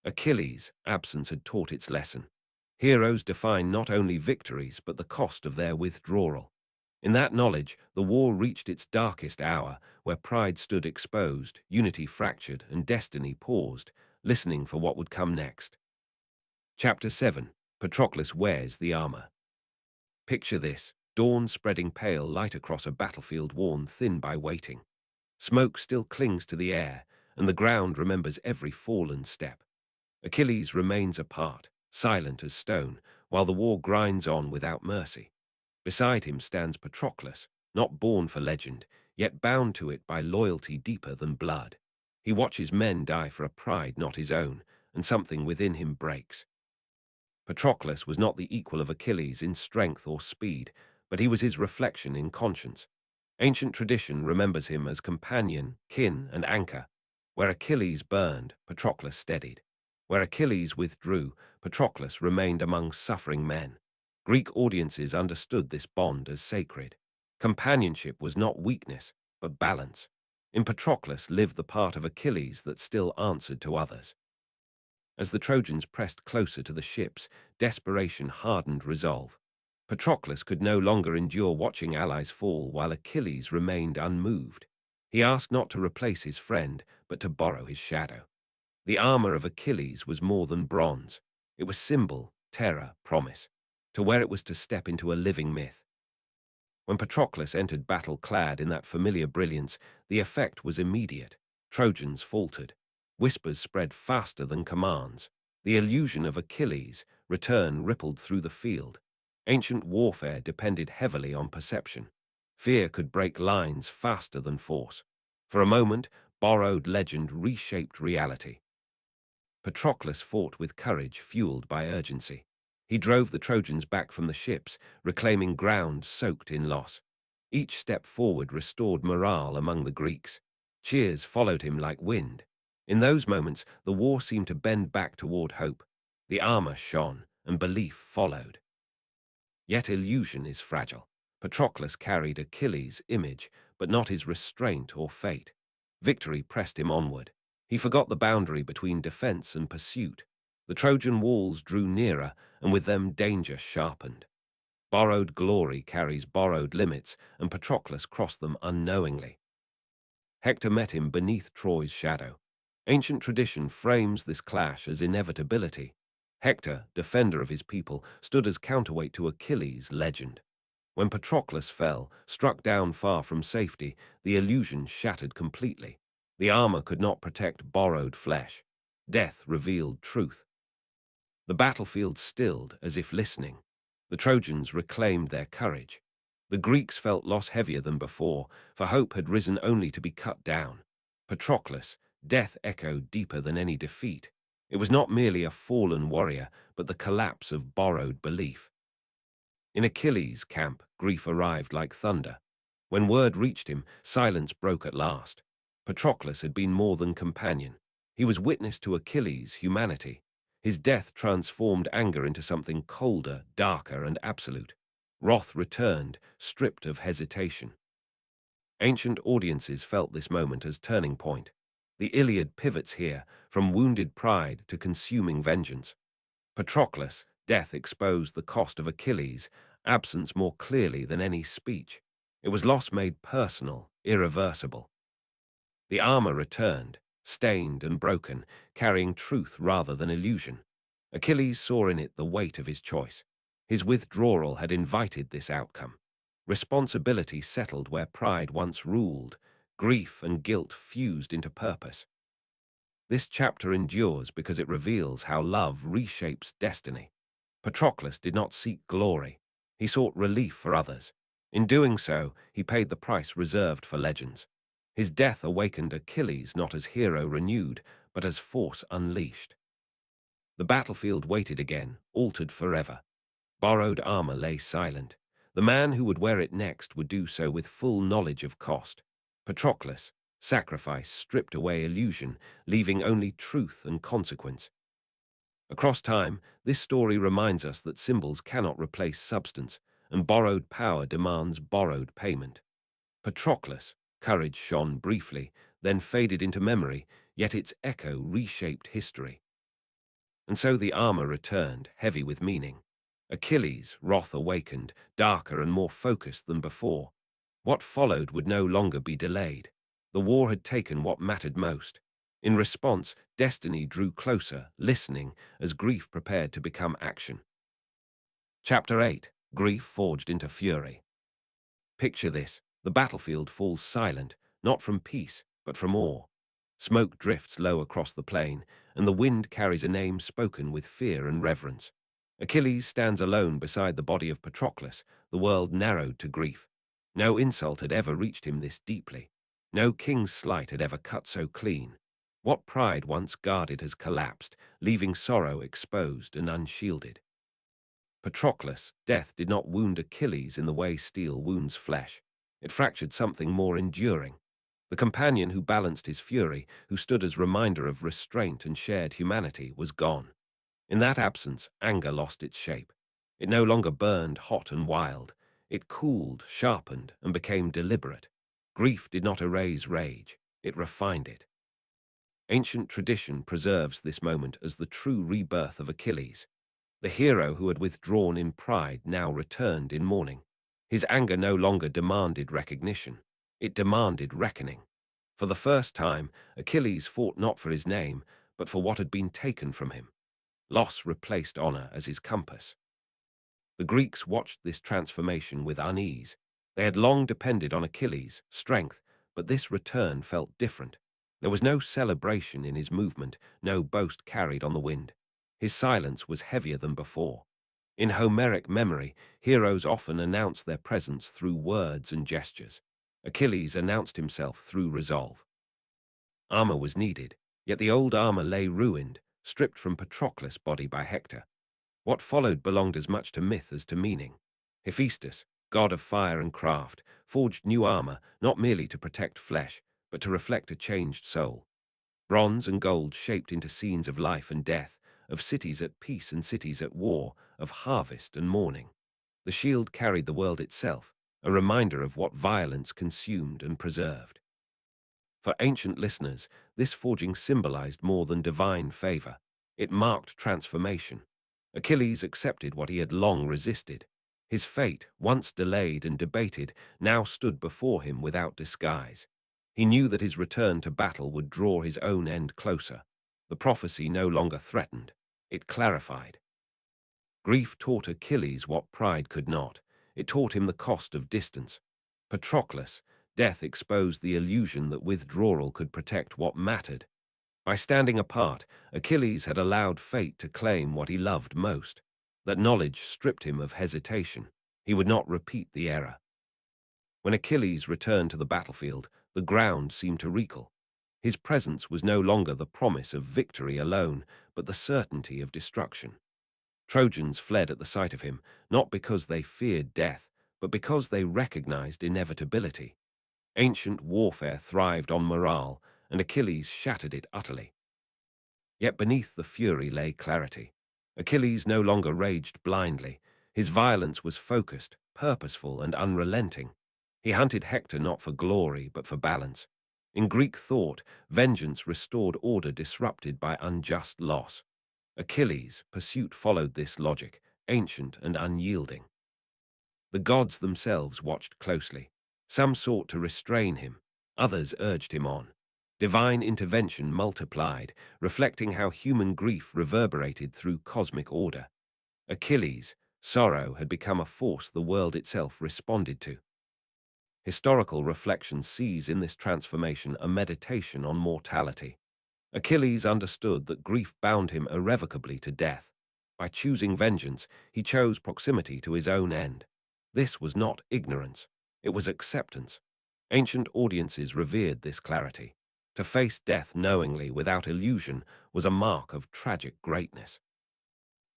Achilles' absence had taught its lesson. Heroes define not only victories but the cost of their withdrawal. In that knowledge, the war reached its darkest hour, where pride stood exposed, unity fractured, and destiny paused, listening for what would come next. Chapter 7. Patroclus wears the armor. Picture this: dawn spreading pale light across a battlefield worn thin by waiting. Smoke still clings to the air, and the ground remembers every fallen step. Achilles remains apart, silent as stone, while the war grinds on without mercy. Beside him stands Patroclus, not born for legend, yet bound to it by loyalty deeper than blood. He watches men die for a pride not his own, and something within him breaks. Patroclus was not the equal of Achilles in strength or speed, but he was his reflection in conscience. Ancient tradition remembers him as companion, kin, and anchor. Where Achilles burned, Patroclus steadied. Where Achilles withdrew, Patroclus remained among suffering men. Greek audiences understood this bond as sacred. Companionship was not weakness, but balance. In Patroclus lived the part of Achilles that still answered to others. As the Trojans pressed closer to the ships, desperation hardened resolve. Patroclus could no longer endure watching allies fall while Achilles remained unmoved. He asked not to replace his friend, but to borrow his shadow. The armor of Achilles was more than bronze. It was symbol, terror, promise. To wear it was to step into a living myth. When Patroclus entered battle clad in that familiar brilliance, the effect was immediate. Trojans faltered. Whispers spread faster than commands. The illusion of Achilles' return rippled through the field. Ancient warfare depended heavily on perception. Fear could break lines faster than force. For a moment, borrowed legend reshaped reality. Patroclus fought with courage fueled by urgency. He drove the Trojans back from the ships, reclaiming ground soaked in loss. Each step forward restored morale among the Greeks. Cheers followed him like wind. In those moments, the war seemed to bend back toward hope. The armor shone, and belief followed. Yet illusion is fragile. Patroclus carried Achilles' image, but not his restraint or fate. Victory pressed him onward. He forgot the boundary between defense and pursuit. The Trojan walls drew nearer, and with them danger sharpened. Borrowed glory carries borrowed limits, and Patroclus crossed them unknowingly. Hector met him beneath Troy's shadow. Ancient tradition frames this clash as inevitability. Hector, defender of his people, stood as counterweight to Achilles' legend. When Patroclus fell, struck down far from safety, the illusion shattered completely. The armor could not protect borrowed flesh. Death revealed truth. The battlefield stilled as if listening. The Trojans reclaimed their courage. The Greeks felt loss heavier than before, for hope had risen only to be cut down. Patroclus, death echoed deeper than any defeat. It was not merely a fallen warrior, but the collapse of borrowed belief. In Achilles' camp, grief arrived like thunder. When word reached him, silence broke at last. Patroclus had been more than companion. He was witness to Achilles' humanity. His death transformed anger into something colder, darker, and absolute. Wrath returned, stripped of hesitation. Ancient audiences felt this moment as turning point. The Iliad pivots here, from wounded pride to consuming vengeance. Patroclus' death exposed the cost of Achilles' absence more clearly than any speech. It was loss made personal, irreversible. The armor returned, stained and broken, carrying truth rather than illusion. Achilles saw in it the weight of his choice. His withdrawal had invited this outcome. Responsibility settled where pride once ruled. Grief and guilt fused into purpose. This chapter endures because it reveals how love reshapes destiny. Patroclus did not seek glory. He sought relief for others. In doing so, he paid the price reserved for legends. His death awakened Achilles not as hero renewed, but as force unleashed. The battlefield waited again, altered forever. Borrowed armor lay silent. The man who would wear it next would do so with full knowledge of cost. Patroclus, sacrifice stripped away illusion, leaving only truth and consequence. Across time, this story reminds us that symbols cannot replace substance, and borrowed power demands borrowed payment. Patroclus, courage shone briefly, then faded into memory, yet its echo reshaped history. And so the armor returned, heavy with meaning. Achilles, wrath awakened, darker and more focused than before. What followed would no longer be delayed. The war had taken what mattered most. In response, destiny drew closer, listening, as grief prepared to become action. Chapter 8. Grief Forged into Fury. Picture this. The battlefield falls silent, not from peace, but from awe. Smoke drifts low across the plain, and the wind carries a name spoken with fear and reverence. Achilles stands alone beside the body of Patroclus, the world narrowed to grief. No insult had ever reached him this deeply. No king's slight had ever cut so clean. What pride once guarded has collapsed, leaving sorrow exposed and unshielded. Patroclus' death did not wound Achilles in the way steel wounds flesh. It fractured something more enduring. The companion who balanced his fury, who stood as reminder of restraint and shared humanity, was gone. In that absence, anger lost its shape. It no longer burned hot and wild. It cooled, sharpened, and became deliberate. Grief did not erase rage. It refined it. Ancient tradition preserves this moment as the true rebirth of Achilles. The hero who had withdrawn in pride now returned in mourning. His anger no longer demanded recognition. It demanded reckoning. For the first time, Achilles fought not for his name, but for what had been taken from him. Loss replaced honor as his compass. The Greeks watched this transformation with unease. They had long depended on Achilles' strength, but this return felt different. There was no celebration in his movement, no boast carried on the wind. His silence was heavier than before. In Homeric memory, heroes often announce their presence through words and gestures. Achilles announced himself through resolve. Armor was needed, yet the old armor lay ruined, stripped from Patroclus' body by Hector. What followed belonged as much to myth as to meaning. Hephaestus, god of fire and craft, forged new armor not merely to protect flesh, but to reflect a changed soul. Bronze and gold shaped into scenes of life and death, of cities at peace and cities at war, of harvest and mourning. The shield carried the world itself, a reminder of what violence consumed and preserved. For ancient listeners, this forging symbolized more than divine favor. It marked transformation. Achilles accepted what he had long resisted. His fate, once delayed and debated, now stood before him without disguise. He knew that his return to battle would draw his own end closer. The prophecy no longer threatened. It clarified. Grief taught Achilles what pride could not. It taught him the cost of distance. Patroclus, death exposed the illusion that withdrawal could protect what mattered. By standing apart, Achilles had allowed fate to claim what he loved most. That knowledge stripped him of hesitation. He would not repeat the error. When Achilles returned to the battlefield, the ground seemed to recoil. His presence was no longer the promise of victory alone, but the certainty of destruction. Trojans fled at the sight of him, not because they feared death, but because they recognized inevitability. Ancient warfare thrived on morale, and Achilles shattered it utterly. Yet beneath the fury lay clarity. Achilles no longer raged blindly. His violence was focused, purposeful, and unrelenting. He hunted Hector not for glory, but for balance. In Greek thought, vengeance restored order disrupted by unjust loss. Achilles' pursuit followed this logic, ancient and unyielding. The gods themselves watched closely. Some sought to restrain him, others urged him on. Divine intervention multiplied, reflecting how human grief reverberated through cosmic order. Achilles' sorrow had become a force the world itself responded to. Historical reflection sees in this transformation a meditation on mortality. Achilles understood that grief bound him irrevocably to death. By choosing vengeance, he chose proximity to his own end. This was not ignorance, it was acceptance. Ancient audiences revered this clarity. To face death knowingly without illusion was a mark of tragic greatness.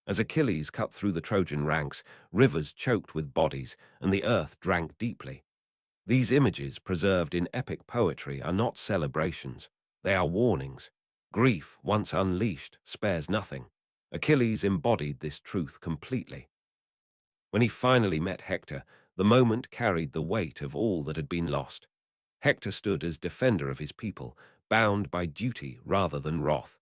As Achilles cut through the Trojan ranks, rivers choked with bodies, and the earth drank deeply. These images, preserved in epic poetry, are not celebrations. They are warnings. Grief, once unleashed, spares nothing. Achilles embodied this truth completely. When he finally met Hector, the moment carried the weight of all that had been lost. Hector stood as defender of his people, bound by duty rather than wrath.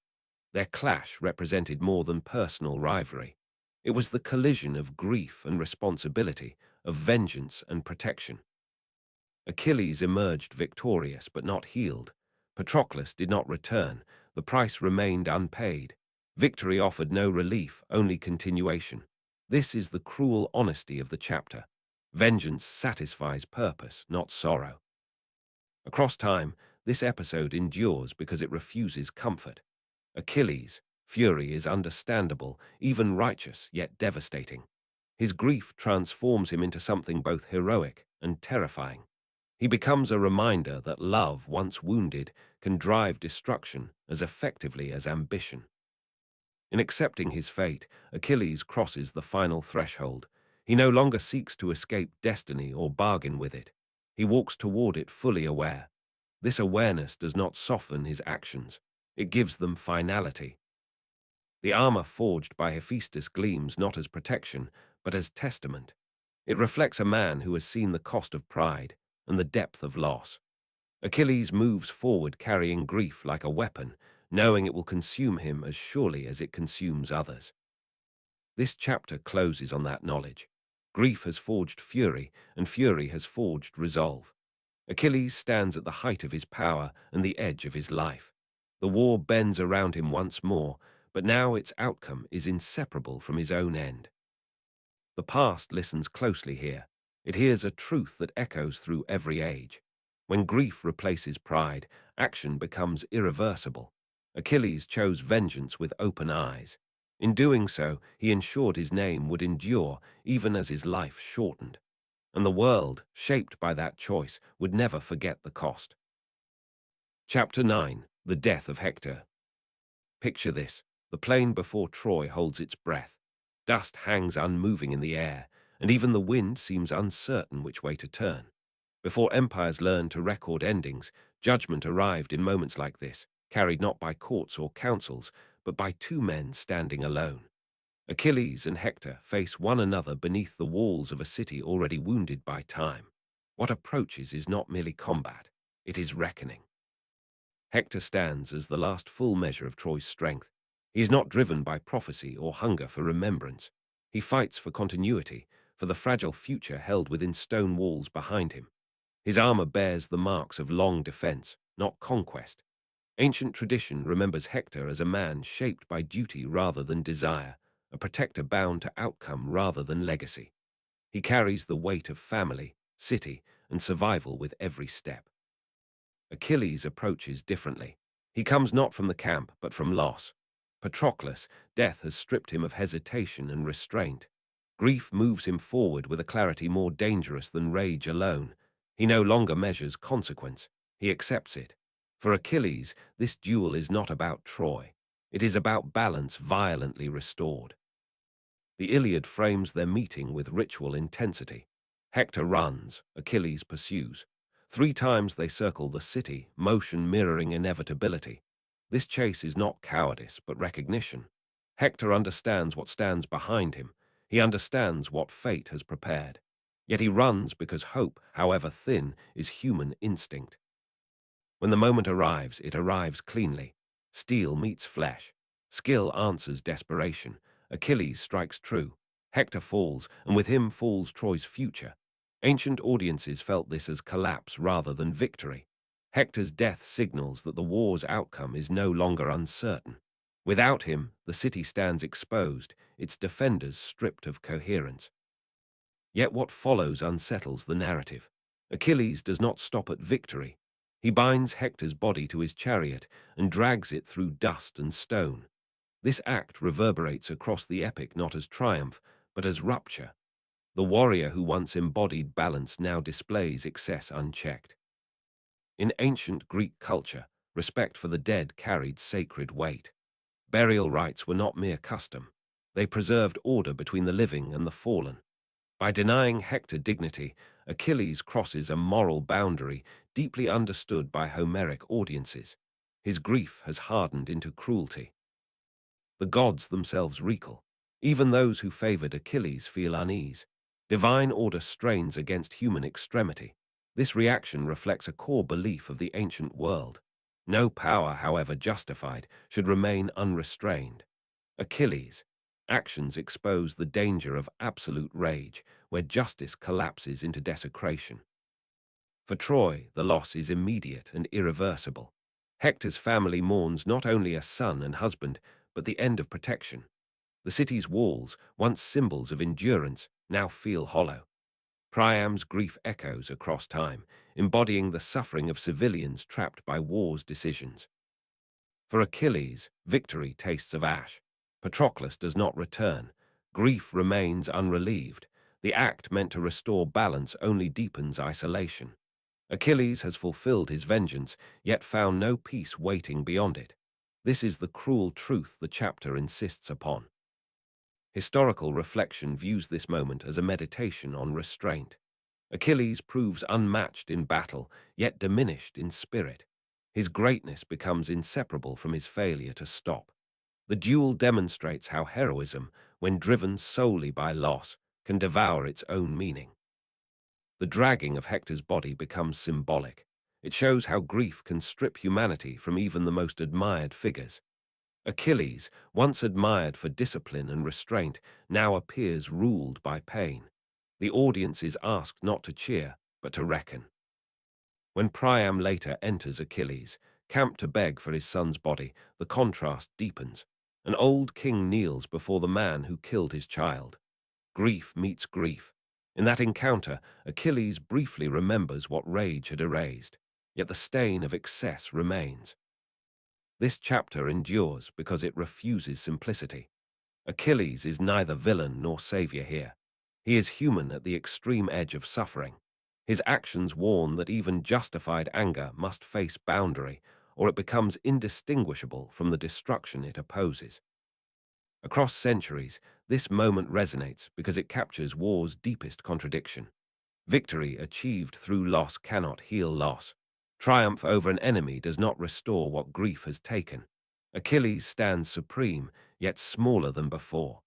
Their clash represented more than personal rivalry. It was the collision of grief and responsibility, of vengeance and protection. Achilles emerged victorious but not healed. Patroclus did not return. The price remained unpaid. Victory offered no relief, only continuation. This is the cruel honesty of the chapter. Vengeance satisfies purpose, not sorrow. Across time, this episode endures because it refuses comfort. Achilles' fury is understandable, even righteous, yet devastating. His grief transforms him into something both heroic and terrifying. He becomes a reminder that love, once wounded, can drive destruction as effectively as ambition. In accepting his fate, Achilles crosses the final threshold. He no longer seeks to escape destiny or bargain with it. He walks toward it fully aware. This awareness does not soften his actions. It gives them finality. The armor forged by Hephaestus gleams not as protection, but as testament. It reflects a man who has seen the cost of pride and the depth of loss. Achilles moves forward carrying grief like a weapon, knowing it will consume him as surely as it consumes others. This chapter closes on that knowledge. Grief has forged fury, and fury has forged resolve. Achilles stands at the height of his power and the edge of his life. The war bends around him once more, but now its outcome is inseparable from his own end. The past listens closely here. It hears a truth that echoes through every age. When grief replaces pride, action becomes irreversible. Achilles chose vengeance with open eyes. In doing so, he ensured his name would endure even as his life shortened. And the world, shaped by that choice, would never forget the cost. Chapter 9. The Death of Hector. Picture this. The plain before Troy holds its breath. Dust hangs unmoving in the air, and even the wind seems uncertain which way to turn. Before empires learned to record endings, judgment arrived in moments like this, carried not by courts or councils, but by two men standing alone. Achilles and Hector face one another beneath the walls of a city already wounded by time. What approaches is not merely combat, it is reckoning. Hector stands as the last full measure of Troy's strength. He is not driven by prophecy or hunger for remembrance. He fights for continuity, for the fragile future held within stone walls behind him. His armor bears the marks of long defense, not conquest. Ancient tradition remembers Hector as a man shaped by duty rather than desire, a protector bound to outcome rather than legacy. He carries the weight of family, city, and survival with every step. Achilles approaches differently. He comes not from the camp, but from loss. Patroclus, death has stripped him of hesitation and restraint. Grief moves him forward with a clarity more dangerous than rage alone. He no longer measures consequence. He accepts it. For Achilles, this duel is not about Troy. It is about balance violently restored. The Iliad frames their meeting with ritual intensity. Hector runs, Achilles pursues. 3 times they circle the city, motion mirroring inevitability. This chase is not cowardice, but recognition. Hector understands what stands behind him. He understands what fate has prepared. Yet he runs because hope, however thin, is human instinct. When the moment arrives, it arrives cleanly. Steel meets flesh. Skill answers desperation. Achilles strikes true. Hector falls, and with him falls Troy's future. Ancient audiences felt this as collapse rather than victory. Hector's death signals that the war's outcome is no longer uncertain. Without him, the city stands exposed, its defenders stripped of coherence. Yet what follows unsettles the narrative. Achilles does not stop at victory. He binds Hector's body to his chariot and drags it through dust and stone. This act reverberates across the epic not as triumph, but as rupture. The warrior who once embodied balance now displays excess unchecked. In ancient Greek culture, respect for the dead carried sacred weight. Burial rites were not mere custom. They preserved order between the living and the fallen. By denying Hector dignity, Achilles crosses a moral boundary deeply understood by Homeric audiences. His grief has hardened into cruelty. The gods themselves recoil. Even those who favored Achilles feel unease. Divine order strains against human extremity. This reaction reflects a core belief of the ancient world. No power, however justified, should remain unrestrained. Achilles' actions expose the danger of absolute rage, where justice collapses into desecration. For Troy, the loss is immediate and irreversible. Hector's family mourns not only a son and husband, but the end of protection. The city's walls, once symbols of endurance, now feel hollow. Priam's grief echoes across time, embodying the suffering of civilians trapped by war's decisions. For Achilles, victory tastes of ash. Patroclus does not return. Grief remains unrelieved. The act meant to restore balance only deepens isolation. Achilles has fulfilled his vengeance, yet found no peace waiting beyond it. This is the cruel truth the chapter insists upon. Historical reflection views this moment as a meditation on restraint. Achilles proves unmatched in battle, yet diminished in spirit. His greatness becomes inseparable from his failure to stop. The duel demonstrates how heroism, when driven solely by loss, can devour its own meaning. The dragging of Hector's body becomes symbolic. It shows how grief can strip humanity from even the most admired figures. Achilles, once admired for discipline and restraint, now appears ruled by pain. The audience is asked not to cheer, but to reckon. When Priam later enters Achilles' camp to beg for his son's body, the contrast deepens. An old king kneels before the man who killed his child. Grief meets grief. In that encounter, Achilles briefly remembers what rage had erased, yet the stain of excess remains. This chapter endures because it refuses simplicity. Achilles is neither villain nor savior here. He is human at the extreme edge of suffering. His actions warn that even justified anger must face boundary, or it becomes indistinguishable from the destruction it opposes. Across centuries, this moment resonates because it captures war's deepest contradiction. Victory achieved through loss cannot heal loss. Triumph over an enemy does not restore what grief has taken. Achilles stands supreme, yet smaller than before.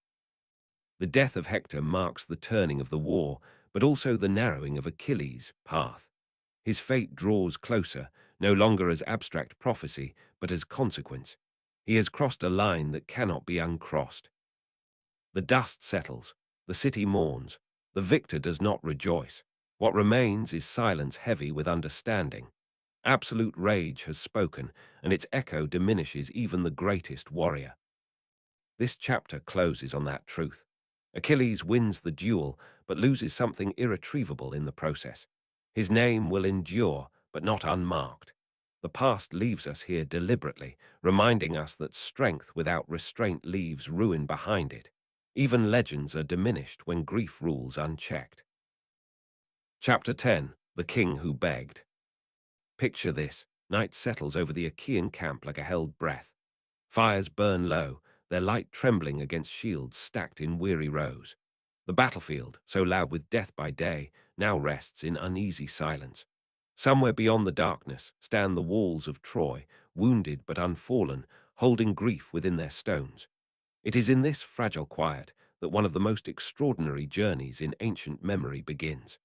The death of Hector marks the turning of the war, but also the narrowing of Achilles' path. His fate draws closer, no longer as abstract prophecy, but as consequence. He has crossed a line that cannot be uncrossed. The dust settles, the city mourns, the victor does not rejoice. What remains is silence heavy with understanding. Absolute rage has spoken, and its echo diminishes even the greatest warrior. This chapter closes on that truth. Achilles wins the duel, but loses something irretrievable in the process. His name will endure, but not unmarked. The past leaves us here deliberately, reminding us that strength without restraint leaves ruin behind it. Even legends are diminished when grief rules unchecked. Chapter 10. The King Who Begged. Picture this. Night settles over the Achaean camp like a held breath. Fires burn low, their light trembling against shields stacked in weary rows. The battlefield, so loud with death by day, now rests in uneasy silence. Somewhere beyond the darkness stand the walls of Troy, wounded but unfallen, holding grief within their stones. It is in this fragile quiet that one of the most extraordinary journeys in ancient memory begins.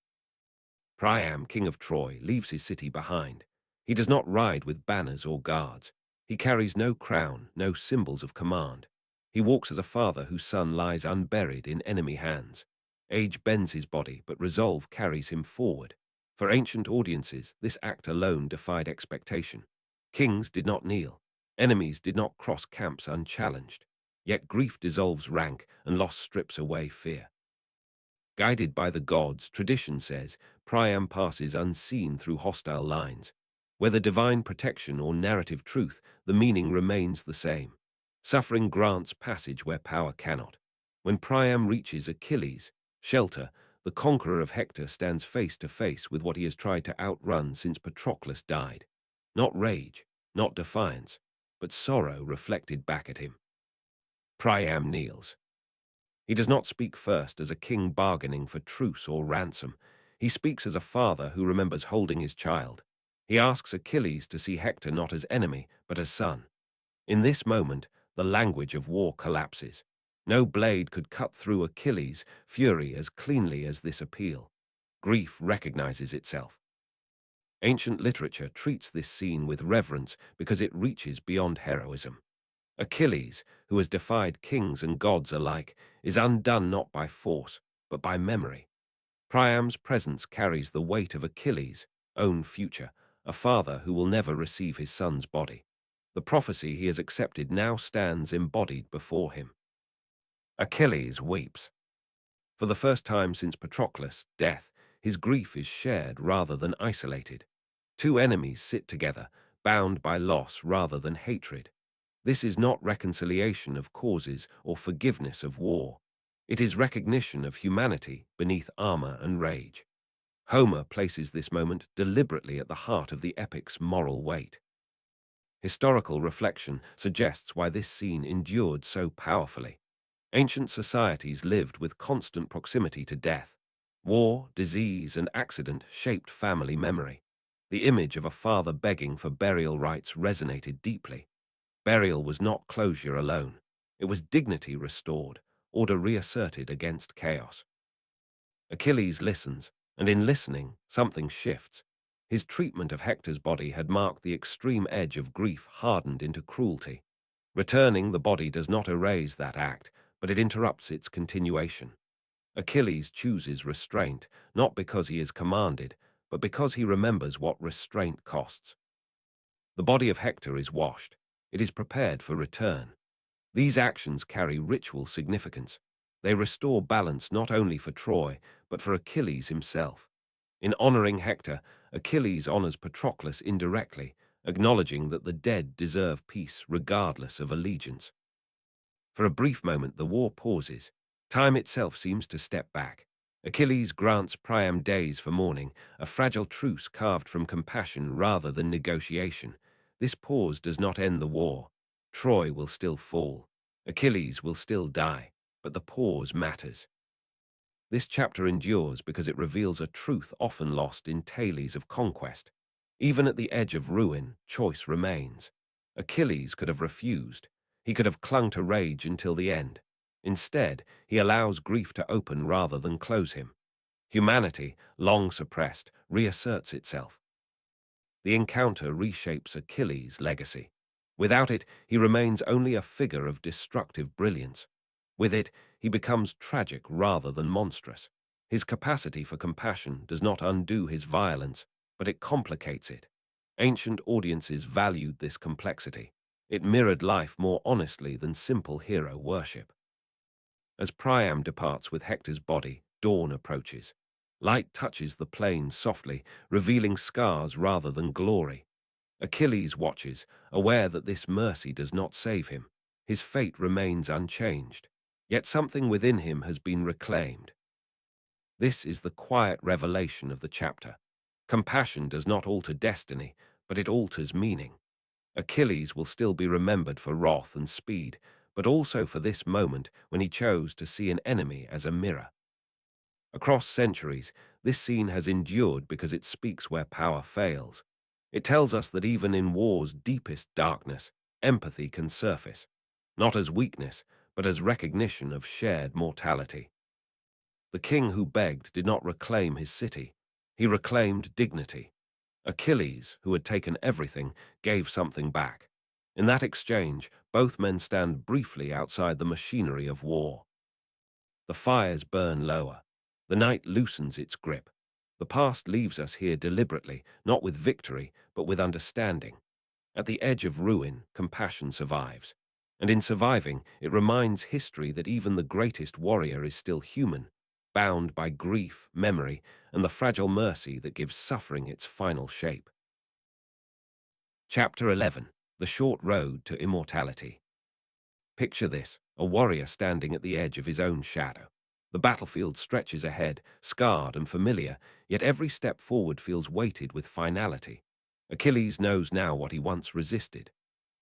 Priam, king of Troy, leaves his city behind. He does not ride with banners or guards. He carries no crown, no symbols of command. He walks as a father whose son lies unburied in enemy hands. Age bends his body, but resolve carries him forward. For ancient audiences, this act alone defied expectation. Kings did not kneel. Enemies did not cross camps unchallenged. Yet grief dissolves rank and loss strips away fear. Guided by the gods, tradition says, Priam passes unseen through hostile lines. Whether divine protection or narrative truth, the meaning remains the same. Suffering grants passage where power cannot. When Priam reaches Achilles' shelter, the conqueror of Hector stands face to face with what he has tried to outrun since Patroclus died. Not rage, not defiance, but sorrow reflected back at him. Priam kneels. He does not speak first as a king bargaining for truce or ransom. He speaks as a father who remembers holding his child. He asks Achilles to see Hector not as enemy, but as son. In this moment, the language of war collapses. No blade could cut through Achilles' fury as cleanly as this appeal. Grief recognizes itself. Ancient literature treats this scene with reverence because it reaches beyond heroism. Achilles, who has defied kings and gods alike, is undone not by force, but by memory. Priam's presence carries the weight of Achilles' own future, a father who will never receive his son's body. The prophecy he has accepted now stands embodied before him. Achilles weeps. For the first time since Patroclus' death, his grief is shared rather than isolated. Two enemies sit together, bound by loss rather than hatred. This is not reconciliation of causes or forgiveness of war. It is recognition of humanity beneath armor and rage. Homer places this moment deliberately at the heart of the epic's moral weight. Historical reflection suggests why this scene endured so powerfully. Ancient societies lived with constant proximity to death. War, disease, and accident shaped family memory. The image of a father begging for burial rites resonated deeply. Burial was not closure alone. It was dignity restored, order reasserted against chaos. Achilles listens, and in listening, something shifts. His treatment of Hector's body had marked the extreme edge of grief hardened into cruelty. Returning the body does not erase that act, but it interrupts its continuation. Achilles chooses restraint, not because he is commanded, but because he remembers what restraint costs. The body of Hector is washed. It is prepared for return. These actions carry ritual significance. They restore balance not only for Troy, but for Achilles himself. In honoring Hector, Achilles honors Patroclus indirectly, acknowledging that the dead deserve peace regardless of allegiance. For a brief moment, the war pauses. Time itself seems to step back. Achilles grants Priam days for mourning, a fragile truce carved from compassion rather than negotiation. This pause does not end the war. Troy will still fall. Achilles will still die, but the pause matters. This chapter endures because it reveals a truth often lost in tales of conquest. Even at the edge of ruin, choice remains. Achilles could have refused. He could have clung to rage until the end. Instead, he allows grief to open rather than close him. Humanity, long suppressed, reasserts itself. The encounter reshapes Achilles' legacy. Without it, he remains only a figure of destructive brilliance. With it, he becomes tragic rather than monstrous. His capacity for compassion does not undo his violence, but it complicates it. Ancient audiences valued this complexity. It mirrored life more honestly than simple hero worship. As Priam departs with Hector's body, dawn approaches. Light touches the plain softly, revealing scars rather than glory. Achilles watches, aware that this mercy does not save him. His fate remains unchanged. Yet something within him has been reclaimed. This is the quiet revelation of the chapter. Compassion does not alter destiny, but it alters meaning. Achilles will still be remembered for wrath and speed, but also for this moment when he chose to see an enemy as a mirror. Across centuries, this scene has endured because it speaks where power fails. It tells us that even in war's deepest darkness, empathy can surface, not as weakness, but as recognition of shared mortality. The king who begged did not reclaim his city. He reclaimed dignity. Achilles, who had taken everything, gave something back. In that exchange, both men stand briefly outside the machinery of war. The fires burn lower. The night loosens its grip. The past leaves us here deliberately, not with victory, but with understanding. At the edge of ruin, compassion survives. And in surviving, it reminds history that even the greatest warrior is still human, bound by grief, memory, and the fragile mercy that gives suffering its final shape. Chapter 11. The Short Road to Immortality. Picture this, a warrior standing at the edge of his own shadow. The battlefield stretches ahead, scarred and familiar, yet every step forward feels weighted with finality. Achilles knows now what he once resisted.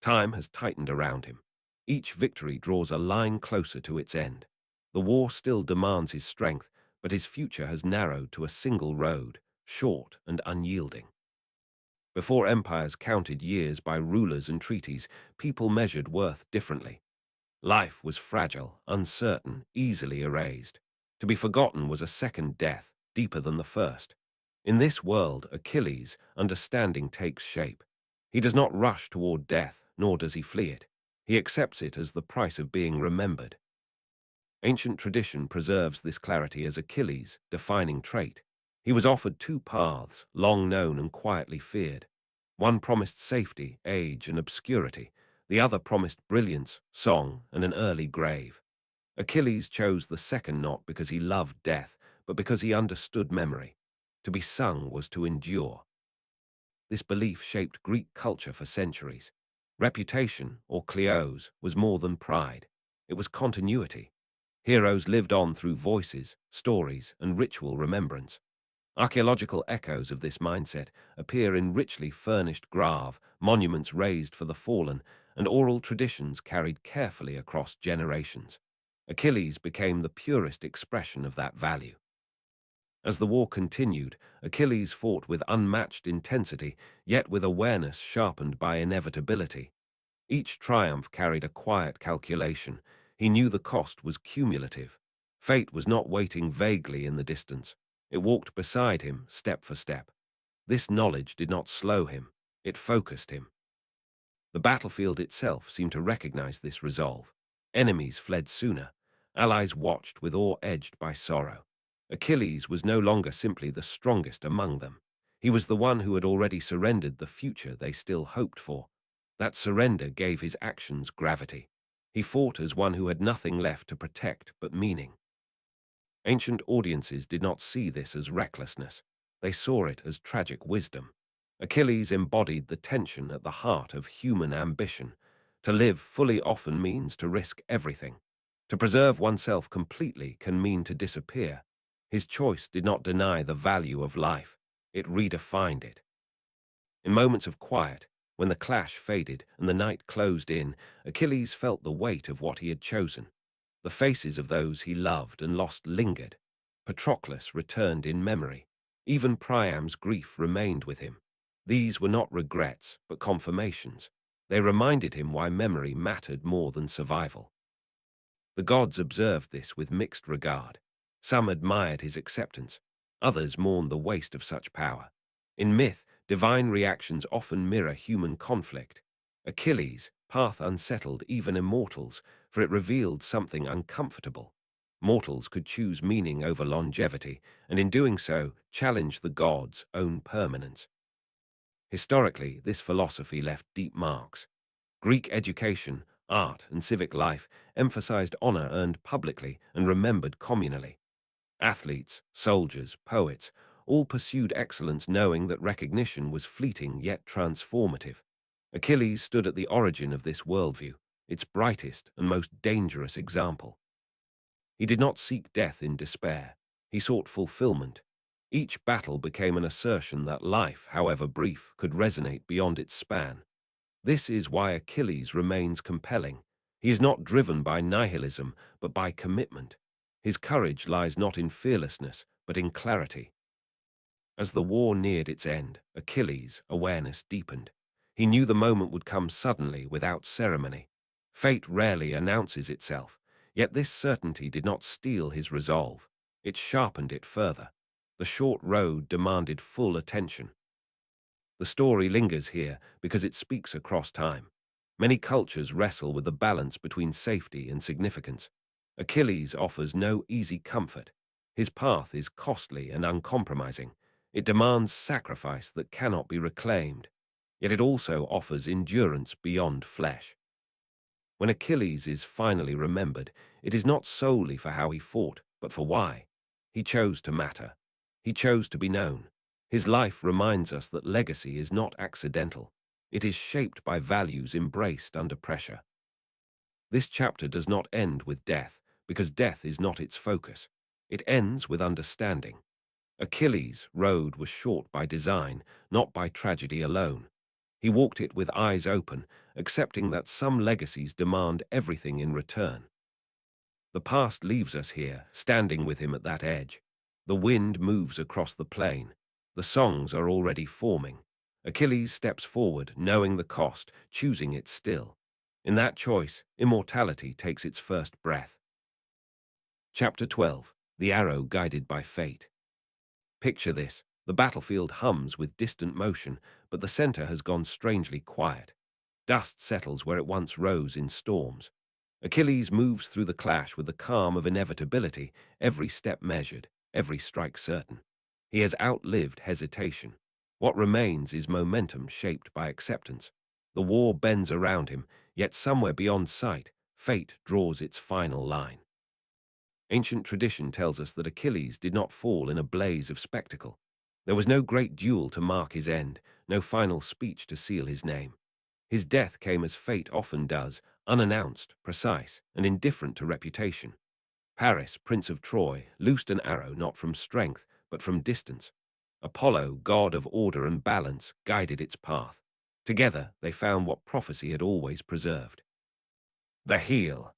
Time has tightened around him. Each victory draws a line closer to its end. The war still demands his strength, but his future has narrowed to a single road, short and unyielding. Before empires counted years by rulers and treaties, people measured worth differently. Life was fragile, uncertain, easily erased. To be forgotten was a second death, deeper than the first. In this world, Achilles' understanding takes shape. He does not rush toward death, nor does he flee it. He accepts it as the price of being remembered. Ancient tradition preserves this clarity as Achilles' defining trait. He was offered two paths, long known and quietly feared. One promised safety, age, and obscurity. The other promised brilliance, song, and an early grave. Achilles chose the second not because he loved death, but because he understood memory. To be sung was to endure. This belief shaped Greek culture for centuries. Reputation, or kleos, was more than pride. It was continuity. Heroes lived on through voices, stories, and ritual remembrance. Archaeological echoes of this mindset appear in richly furnished grave, monuments raised for the fallen, and oral traditions carried carefully across generations. Achilles became the purest expression of that value. As the war continued, Achilles fought with unmatched intensity, yet with awareness sharpened by inevitability. Each triumph carried a quiet calculation. He knew the cost was cumulative. Fate was not waiting vaguely in the distance. It walked beside him, step for step. This knowledge did not slow him. It focused him. The battlefield itself seemed to recognize this resolve. Enemies fled sooner. Allies watched with awe edged by sorrow. Achilles was no longer simply the strongest among them. He was the one who had already surrendered the future they still hoped for. That surrender gave his actions gravity. He fought as one who had nothing left to protect but meaning. Ancient audiences did not see this as recklessness. They saw it as tragic wisdom. Achilles embodied the tension at the heart of human ambition. To live fully often means to risk everything. To preserve oneself completely can mean to disappear. His choice did not deny the value of life. It redefined it. In moments of quiet, when the clash faded and the night closed in, Achilles felt the weight of what he had chosen. The faces of those he loved and lost lingered. Patroclus returned in memory. Even Priam's grief remained with him. These were not regrets, but confirmations. They reminded him why memory mattered more than survival. The gods observed this with mixed regard. Some admired his acceptance. Others mourned the waste of such power. In myth, divine reactions often mirror human conflict. Achilles' path unsettled even immortals, for it revealed something uncomfortable. Mortals could choose meaning over longevity, and in doing so, challenge the gods' own permanence. Historically, this philosophy left deep marks. Greek education, art, and civic life emphasized honor earned publicly and remembered communally. Athletes, soldiers, poets, all pursued excellence knowing that recognition was fleeting yet transformative. Achilles stood at the origin of this worldview, its brightest and most dangerous example. He did not seek death in despair. He sought fulfillment. Each battle became an assertion that life, however brief, could resonate beyond its span. This is why Achilles remains compelling. He is not driven by nihilism, but by commitment. His courage lies not in fearlessness, but in clarity. As the war neared its end, Achilles' awareness deepened. He knew the moment would come suddenly, without ceremony. Fate rarely announces itself, yet this certainty did not steel his resolve. It sharpened it further. The short road demanded full attention. The story lingers here because it speaks across time. Many cultures wrestle with the balance between safety and significance. Achilles offers no easy comfort. His path is costly and uncompromising. It demands sacrifice that cannot be reclaimed. Yet it also offers endurance beyond flesh. When Achilles is finally remembered, it is not solely for how he fought, but for why. He chose to matter. He chose to be known. His life reminds us that legacy is not accidental. It is shaped by values embraced under pressure. This chapter does not end with death, because death is not its focus. It ends with understanding. Achilles' road was short by design, not by tragedy alone. He walked it with eyes open, accepting that some legacies demand everything in return. The past leaves us here, standing with him at that edge. The wind moves across the plain. The songs are already forming. Achilles steps forward, knowing the cost, choosing it still. In that choice, immortality takes its first breath. Chapter 12. The Arrow Guided by Fate. Picture this. The battlefield hums with distant motion, but the center has gone strangely quiet. Dust settles where it once rose in storms. Achilles moves through the clash with the calm of inevitability, every step measured, every strike certain. He has outlived hesitation. What remains is momentum shaped by acceptance. The war bends around him, yet somewhere beyond sight, fate draws its final line. Ancient tradition tells us that Achilles did not fall in a blaze of spectacle. There was no great duel to mark his end, no final speech to seal his name. His death came as fate often does, unannounced, precise, and indifferent to reputation. Paris, Prince of Troy, loosed an arrow not from strength, but from distance. Apollo, god of order and balance, guided its path. Together, they found what prophecy had always preserved. The heel.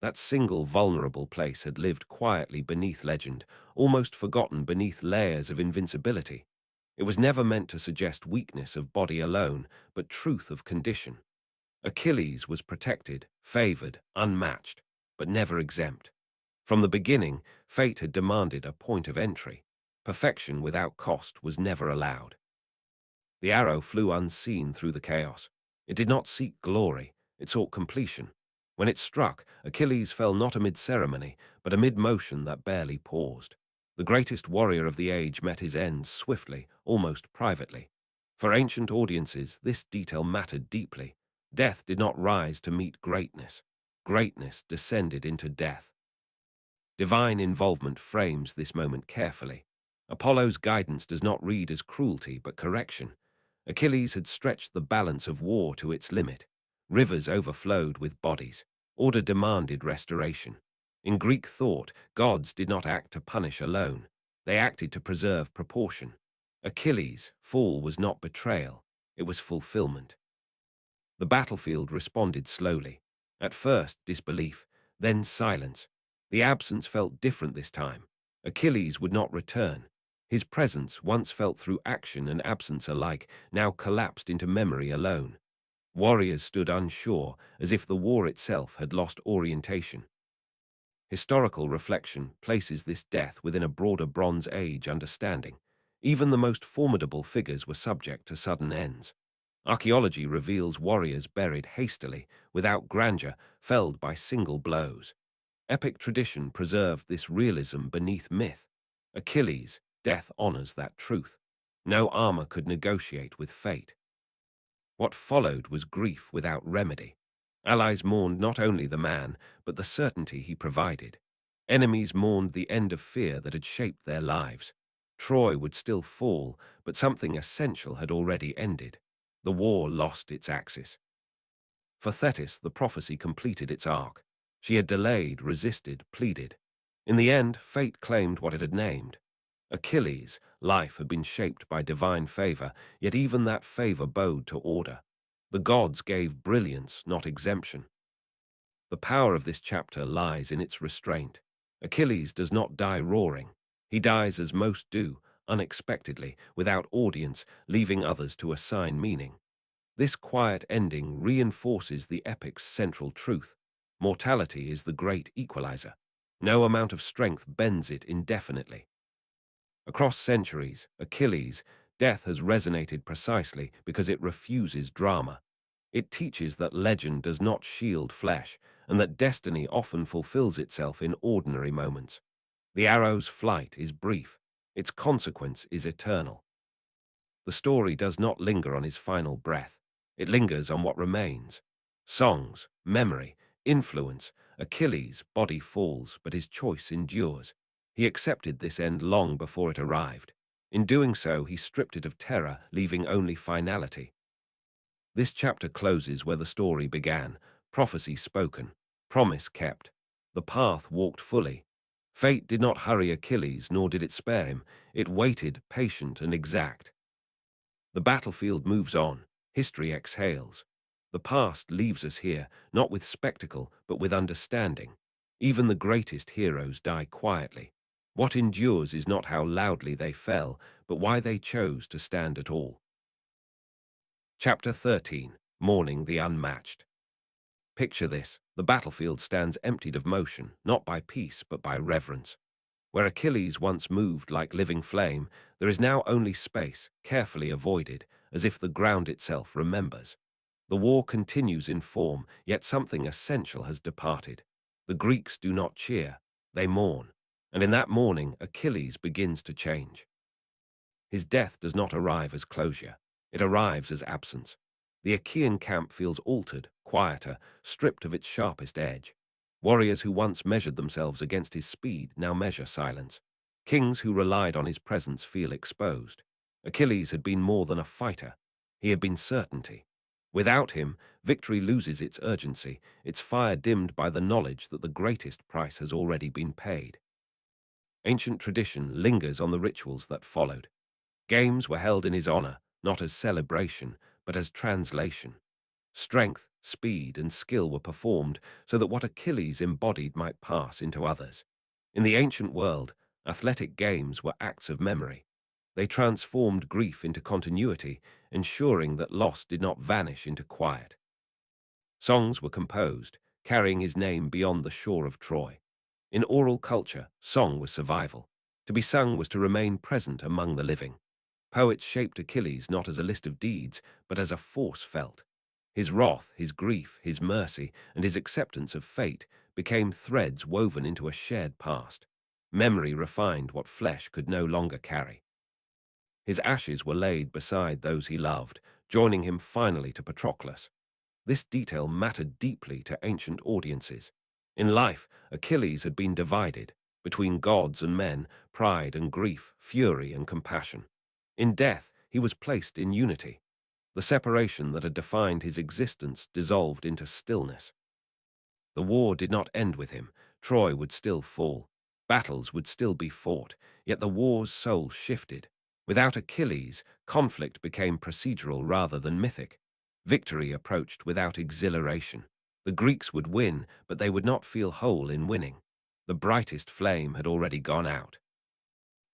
That single vulnerable place had lived quietly beneath legend, almost forgotten beneath layers of invincibility. It was never meant to suggest weakness of body alone, but truth of condition. Achilles was protected, favored, unmatched, but never exempt. From the beginning, fate had demanded a point of entry. Perfection without cost was never allowed. The arrow flew unseen through the chaos. It did not seek glory, it sought completion. When it struck, Achilles fell not amid ceremony, but amid motion that barely paused. The greatest warrior of the age met his ends swiftly, almost privately. For ancient audiences, this detail mattered deeply. Death did not rise to meet greatness. Greatness descended into death. Divine involvement frames this moment carefully. Apollo's guidance does not read as cruelty but correction. Achilles had stretched the balance of war to its limit. Rivers overflowed with bodies. Order demanded restoration. In Greek thought, gods did not act to punish alone. They acted to preserve proportion. Achilles' fall was not betrayal, it was fulfillment. The battlefield responded slowly. At first, disbelief, then silence. The absence felt different this time. Achilles would not return. His presence, once felt through action and absence alike, now collapsed into memory alone. Warriors stood unsure, as if the war itself had lost orientation. Historical reflection places this death within a broader Bronze Age understanding. Even the most formidable figures were subject to sudden ends. Archaeology reveals warriors buried hastily, without grandeur, felled by single blows. Epic tradition preserved this realism beneath myth. Achilles' death honors that truth. No armor could negotiate with fate. What followed was grief without remedy. Allies mourned not only the man, but the certainty he provided. Enemies mourned the end of fear that had shaped their lives. Troy would still fall, but something essential had already ended. The war lost its axis. For Thetis, the prophecy completed its arc. She had delayed, resisted, pleaded. In the end, fate claimed what it had named. Achilles' life had been shaped by divine favor, yet even that favor bowed to order. The gods gave brilliance, not exemption. The power of this chapter lies in its restraint. Achilles does not die roaring. He dies as most do, unexpectedly, without audience, leaving others to assign meaning. This quiet ending reinforces the epic's central truth. Mortality is the great equalizer. No amount of strength bends it indefinitely. Across centuries, Achilles' death has resonated precisely because it refuses drama. It teaches that legend does not shield flesh, and that destiny often fulfills itself in ordinary moments. The arrow's flight is brief, its consequence is eternal. The story does not linger on his final breath. It lingers on what remains. Songs, memory, influence. Achilles' body falls, but his choice endures. He accepted this end long before it arrived. In doing so, he stripped it of terror, leaving only finality. This chapter closes where the story began, Prophecy spoken, promise kept, the path walked fully. Fate did not hurry Achilles, nor did it spare him. It waited, patient and exact. The battlefield moves on, history exhales. The past leaves us here, not with spectacle, but with understanding. Even the greatest heroes die quietly. What endures is not how loudly they fell, but why they chose to stand at all. Chapter 13. Mourning the Unmatched. Picture this. The battlefield stands emptied of motion, not by peace, but by reverence. Where Achilles once moved like living flame, there is now only space, carefully avoided, as if the ground itself remembers. The war continues in form, yet something essential has departed. The Greeks do not cheer, they mourn. And in that mourning, Achilles begins to change. His death does not arrive as closure. It arrives as absence. The Achaean camp feels altered, quieter, stripped of its sharpest edge. Warriors who once measured themselves against his speed now measure silence. Kings who relied on his presence feel exposed. Achilles had been more than a fighter. He had been certainty. Without him, victory loses its urgency, its fire dimmed by the knowledge that the greatest price has already been paid. Ancient tradition lingers on the rituals that followed. Games were held in his honor, not as celebration, but as translation. Strength, speed, and skill were performed so that what Achilles embodied might pass into others. In the ancient world, athletic games were acts of memory. They transformed grief into continuity, ensuring that loss did not vanish into quiet. Songs were composed, carrying his name beyond the shore of Troy. In oral culture, song was survival. To be sung was to remain present among the living. Poets shaped Achilles not as a list of deeds, but as a force felt. His wrath, his grief, his mercy, and his acceptance of fate became threads woven into a shared past. Memory refined what flesh could no longer carry. His ashes were laid beside those he loved, joining him finally to Patroclus. This detail mattered deeply to ancient audiences. In life, Achilles had been divided between gods and men, pride and grief, fury and compassion. In death, he was placed in unity. The separation that had defined his existence dissolved into stillness. The war did not end with him. Troy would still fall. Battles would still be fought, yet the war's soul shifted. Without Achilles, conflict became procedural rather than mythic. Victory approached without exhilaration. The Greeks would win, but they would not feel whole in winning. The brightest flame had already gone out.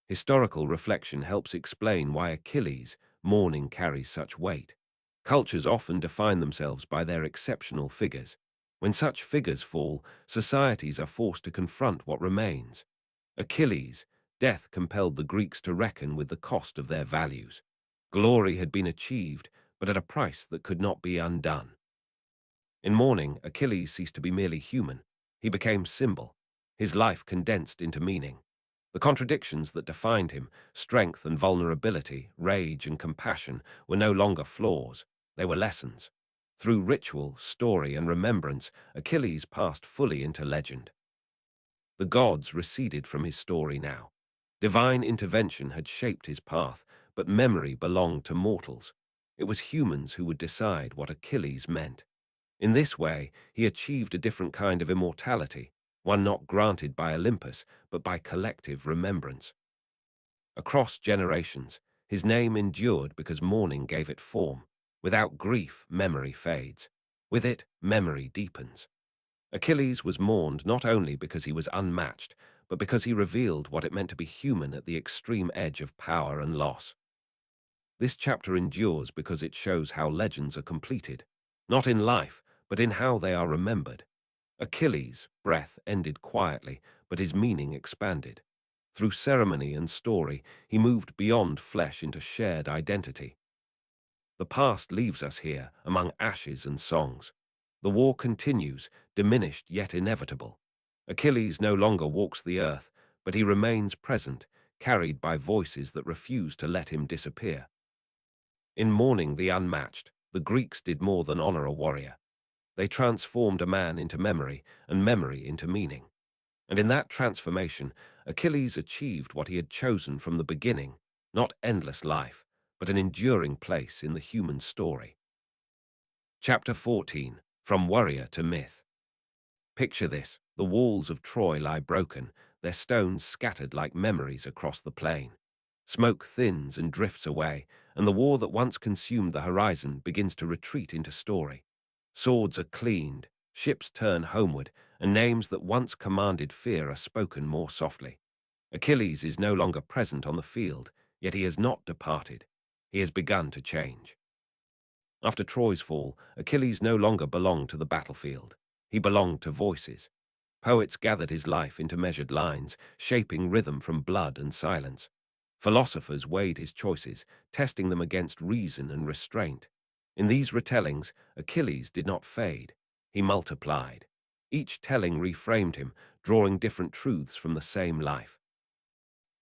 Historical reflection helps explain why Achilles' mourning carries such weight. Cultures often define themselves by their exceptional figures. When such figures fall, societies are forced to confront what remains. Achilles' death compelled the Greeks to reckon with the cost of their values. Glory had been achieved, but at a price that could not be undone. In mourning, Achilles ceased to be merely human. He became symbol. His life condensed into meaning. The contradictions that defined him, strength and vulnerability, rage and compassion, were no longer flaws. They were lessons. Through ritual, story, and remembrance, Achilles passed fully into legend. The gods receded from his story now. Divine intervention had shaped his path, but memory belonged to mortals. It was humans who would decide what Achilles meant. In this way, he achieved a different kind of immortality, one not granted by Olympus, but by collective remembrance. Across generations, his name endured because mourning gave it form. Without grief, memory fades. With it, memory deepens. Achilles was mourned not only because he was unmatched, but because he revealed what it meant to be human at the extreme edge of power and loss. This chapter endures because it shows how legends are completed, not in life, but in how they are remembered. Achilles' breath ended quietly, but his meaning expanded. Through ceremony and story, he moved beyond flesh into shared identity. The past leaves us here, among ashes and songs. The war continues, diminished yet inevitable. Achilles no longer walks the earth, but he remains present, carried by voices that refuse to let him disappear. In mourning the unmatched, the Greeks did more than honor a warrior. They transformed a man into memory, and memory into meaning. And in that transformation, Achilles achieved what he had chosen from the beginning, not endless life, but an enduring place in the human story. Chapter 14. From warrior to myth. Picture this: the walls of Troy lie broken, their stones scattered like memories across the plain. Smoke thins and drifts away, and the war that once consumed the horizon begins to retreat into story. Swords are cleaned, ships turn homeward, and names that once commanded fear are spoken more softly. Achilles is no longer present on the field, yet he has not departed. He has begun to change. After Troy's fall, Achilles no longer belonged to the battlefield. He belonged to voices. Poets gathered his life into measured lines, shaping rhythm from blood and silence. Philosophers weighed his choices, testing them against reason and restraint. In these retellings, Achilles did not fade. He multiplied. Each telling reframed him, drawing different truths from the same life.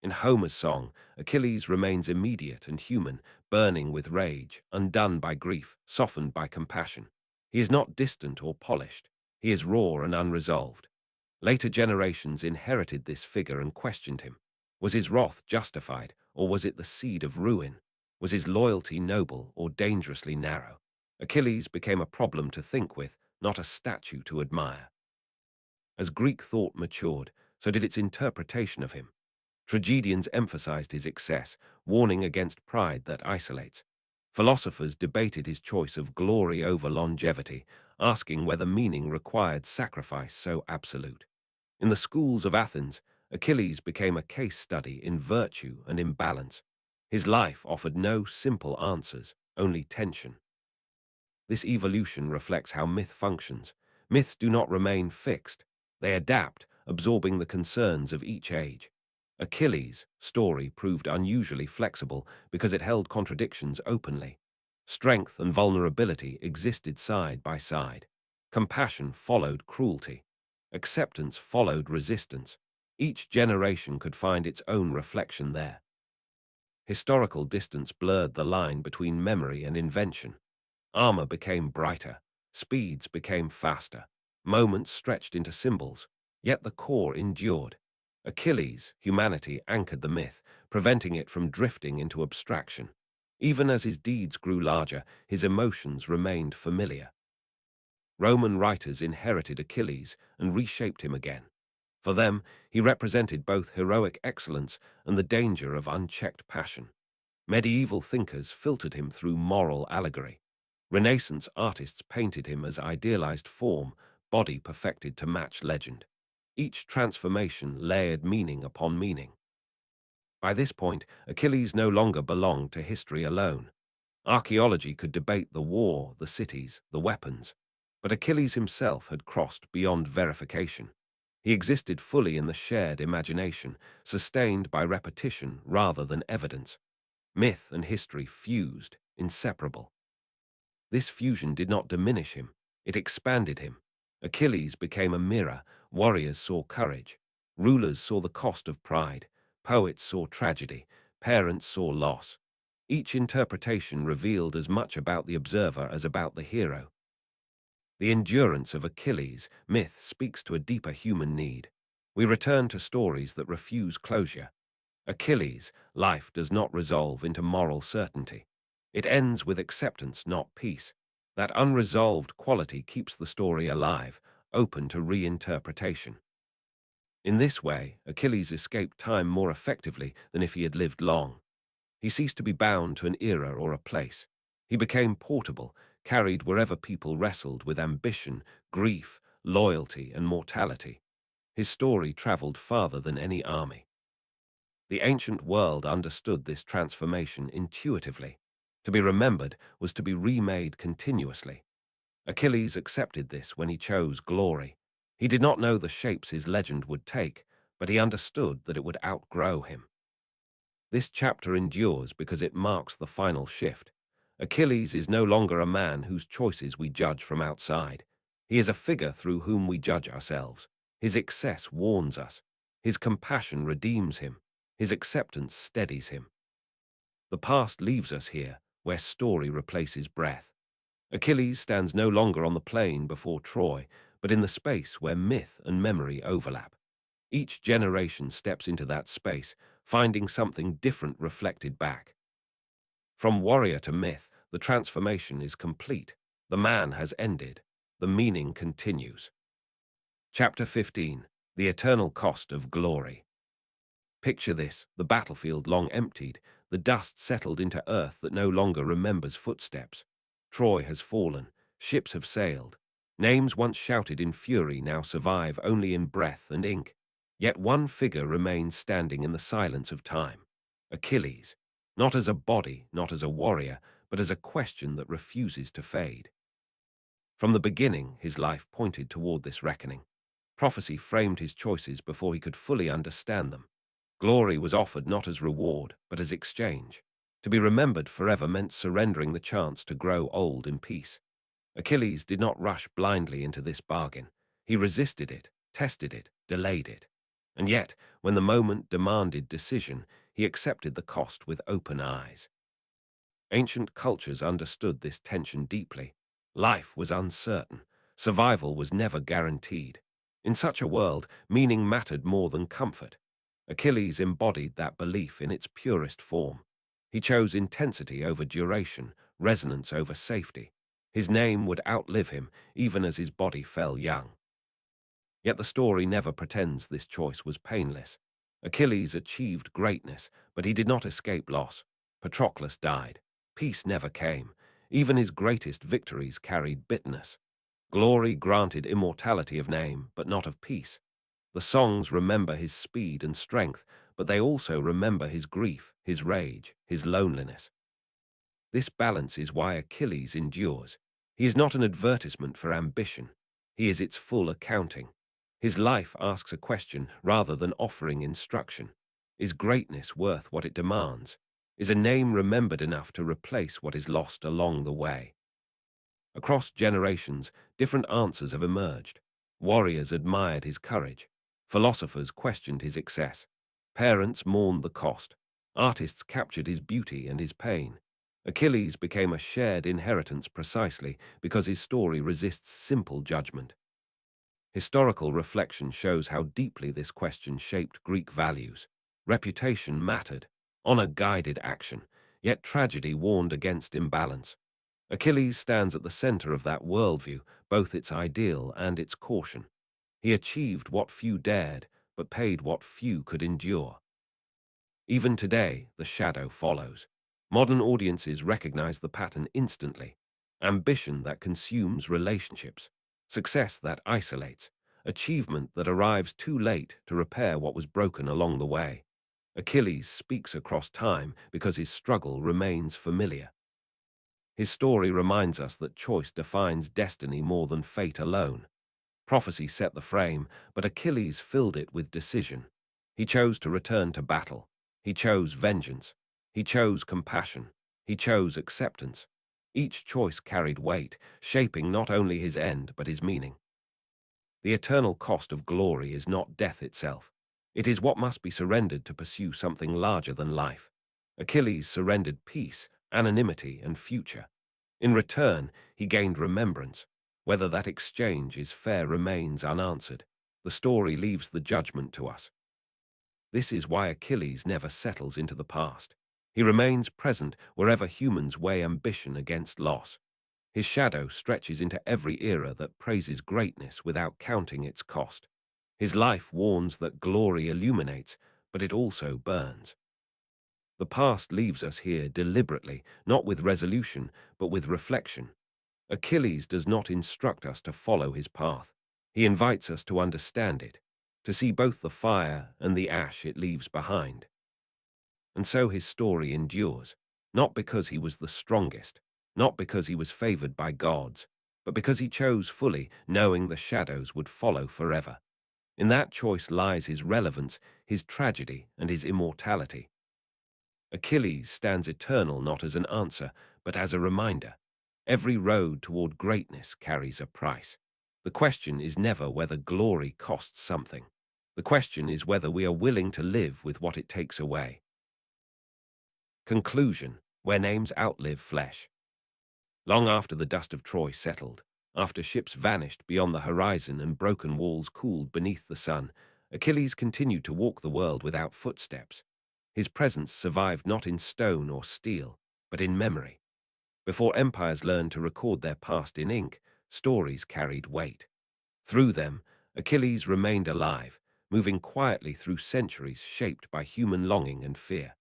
In Homer's song, Achilles remains immediate and human, burning with rage, undone by grief, softened by compassion. He is not distant or polished. He is raw and unresolved. Later generations inherited this figure and questioned him. Was his wrath justified, or was it the seed of ruin? Was his loyalty noble or dangerously narrow? Achilles became a problem to think with, not a statue to admire. As Greek thought matured, so did its interpretation of him. Tragedians emphasized his excess, warning against pride that isolates. Philosophers debated his choice of glory over longevity, asking whether meaning required sacrifice so absolute. In the schools of Athens, Achilles became a case study in virtue and imbalance. His life offered no simple answers, only tension. This evolution reflects how myth functions. Myths do not remain fixed. They adapt, absorbing the concerns of each age. Achilles' story proved unusually flexible because it held contradictions openly. Strength and vulnerability existed side by side. Compassion followed cruelty. Acceptance followed resistance. Each generation could find its own reflection there. Historical distance blurred the line between memory and invention. Armor became brighter, speeds became faster, moments stretched into symbols, yet the core endured. Achilles' humanity anchored the myth, preventing it from drifting into abstraction. Even as his deeds grew larger, his emotions remained familiar. Roman writers inherited Achilles and reshaped him again. For them, he represented both heroic excellence and the danger of unchecked passion. Medieval thinkers filtered him through moral allegory. Renaissance artists painted him as idealized form, body perfected to match legend. Each transformation layered meaning upon meaning. By this point, Achilles no longer belonged to history alone. Archaeology could debate the war, the cities, the weapons, but Achilles himself had crossed beyond verification. He existed fully in the shared imagination, sustained by repetition rather than evidence. Myth and history fused, inseparable. This fusion did not diminish him, it expanded him. Achilles became a mirror, warriors saw courage, rulers saw the cost of pride, poets saw tragedy, parents saw loss. Each interpretation revealed as much about the observer as about the hero. The endurance of Achilles' myth speaks to a deeper human need. We return to stories that refuse closure. Achilles' life does not resolve into moral certainty. It ends with acceptance, not peace. That unresolved quality keeps the story alive, open to reinterpretation. In this way, Achilles escaped time more effectively than if he had lived long. He ceased to be bound to an era or a place. He became portable, carried wherever people wrestled with ambition, grief, loyalty, and mortality. His story traveled farther than any army. The ancient world understood this transformation intuitively. To be remembered was to be remade continuously. Achilles accepted this when he chose glory. He did not know the shapes his legend would take, but he understood that it would outgrow him. This chapter endures because it marks the final shift. Achilles is no longer a man whose choices we judge from outside. He is a figure through whom we judge ourselves. His excess warns us. His compassion redeems him. His acceptance steadies him. The past leaves us here, where story replaces breath. Achilles stands no longer on the plain before Troy, but in the space where myth and memory overlap. Each generation steps into that space, finding something different reflected back. From warrior to myth, the transformation is complete. The man has ended. the meaning continues. Chapter 15. The Eternal Cost of Glory. Picture this, the battlefield long emptied, the dust settled into earth that no longer remembers footsteps. Troy has fallen, ships have sailed. Names once shouted in fury now survive only in breath and ink. Yet one figure remains standing in the silence of time. Achilles, not as a body, not as a warrior, but as a question that refuses to fade. From the beginning, his life pointed toward this reckoning. Prophecy framed his choices before he could fully understand them. Glory was offered not as reward, but as exchange. To be remembered forever meant surrendering the chance to grow old in peace. Achilles did not rush blindly into this bargain. He resisted it, tested it, delayed it. And yet, when the moment demanded decision, he accepted the cost with open eyes. Ancient cultures understood this tension deeply. Life was uncertain. Survival was never guaranteed. In such a world, meaning mattered more than comfort. Achilles embodied that belief in its purest form. He chose intensity over duration, resonance over safety. His name would outlive him, even as his body fell young. Yet the story never pretends this choice was painless. Achilles achieved greatness, but he did not escape loss. Patroclus died. Peace never came. Even his greatest victories carried bitterness. Glory granted immortality of name, but not of peace. The songs remember his speed and strength, but they also remember his grief, his rage, his loneliness. This balance is why Achilles endures. He is not an advertisement for ambition. He is its full accounting. His life asks a question rather than offering instruction. Is greatness worth what it demands? Is a name remembered enough to replace what is lost along the way? Across generations, different answers have emerged. Warriors admired his courage. Philosophers questioned his excess. Parents mourned the cost. Artists captured his beauty and his pain. Achilles became a shared inheritance precisely because his story resists simple judgment. Historical reflection shows how deeply this question shaped Greek values. Reputation mattered, honor guided action, yet tragedy warned against imbalance. Achilles stands at the center of that worldview, both its ideal and its caution. He achieved what few dared, but paid what few could endure. Even today, the shadow follows. Modern audiences recognize the pattern instantly. Ambition that consumes relationships, success that isolates, achievement that arrives too late to repair what was broken along the way. Achilles speaks across time because his struggle remains familiar. His story reminds us that choice defines destiny more than fate alone. Prophecy set the frame, but Achilles filled it with decision. He chose to return to battle. He chose vengeance. He chose compassion. He chose acceptance. Each choice carried weight, shaping not only his end but his meaning. The eternal cost of glory is not death itself. It is what must be surrendered to pursue something larger than life. Achilles surrendered peace, anonymity, and future. In return, he gained remembrance. Whether that exchange is fair remains unanswered. The story leaves the judgment to us. This is why Achilles never settles into the past. He remains present wherever humans weigh ambition against loss. His shadow stretches into every era that praises greatness without counting its cost. His life warns that glory illuminates, but it also burns. The past leaves us here deliberately, not with resolution, but with reflection. Achilles does not instruct us to follow his path. He invites us to understand it, to see both the fire and the ash it leaves behind. And so his story endures, not because he was the strongest, not because he was favored by gods, but because he chose fully, knowing the shadows would follow forever. In that choice lies his relevance, his tragedy, and his immortality. Achilles stands eternal not as an answer, but as a reminder. Every road toward greatness carries a price. The question is never whether glory costs something. The question is whether we are willing to live with what it takes away. Conclusion, where names outlive flesh. Long after the dust of Troy settled, after ships vanished beyond the horizon and broken walls cooled beneath the sun, Achilles continued to walk the world without footsteps. His presence survived not in stone or steel, but in memory. Before empires learned to record their past in ink, stories carried weight. Through them, Achilles remained alive, moving quietly through centuries shaped by human longing and fear.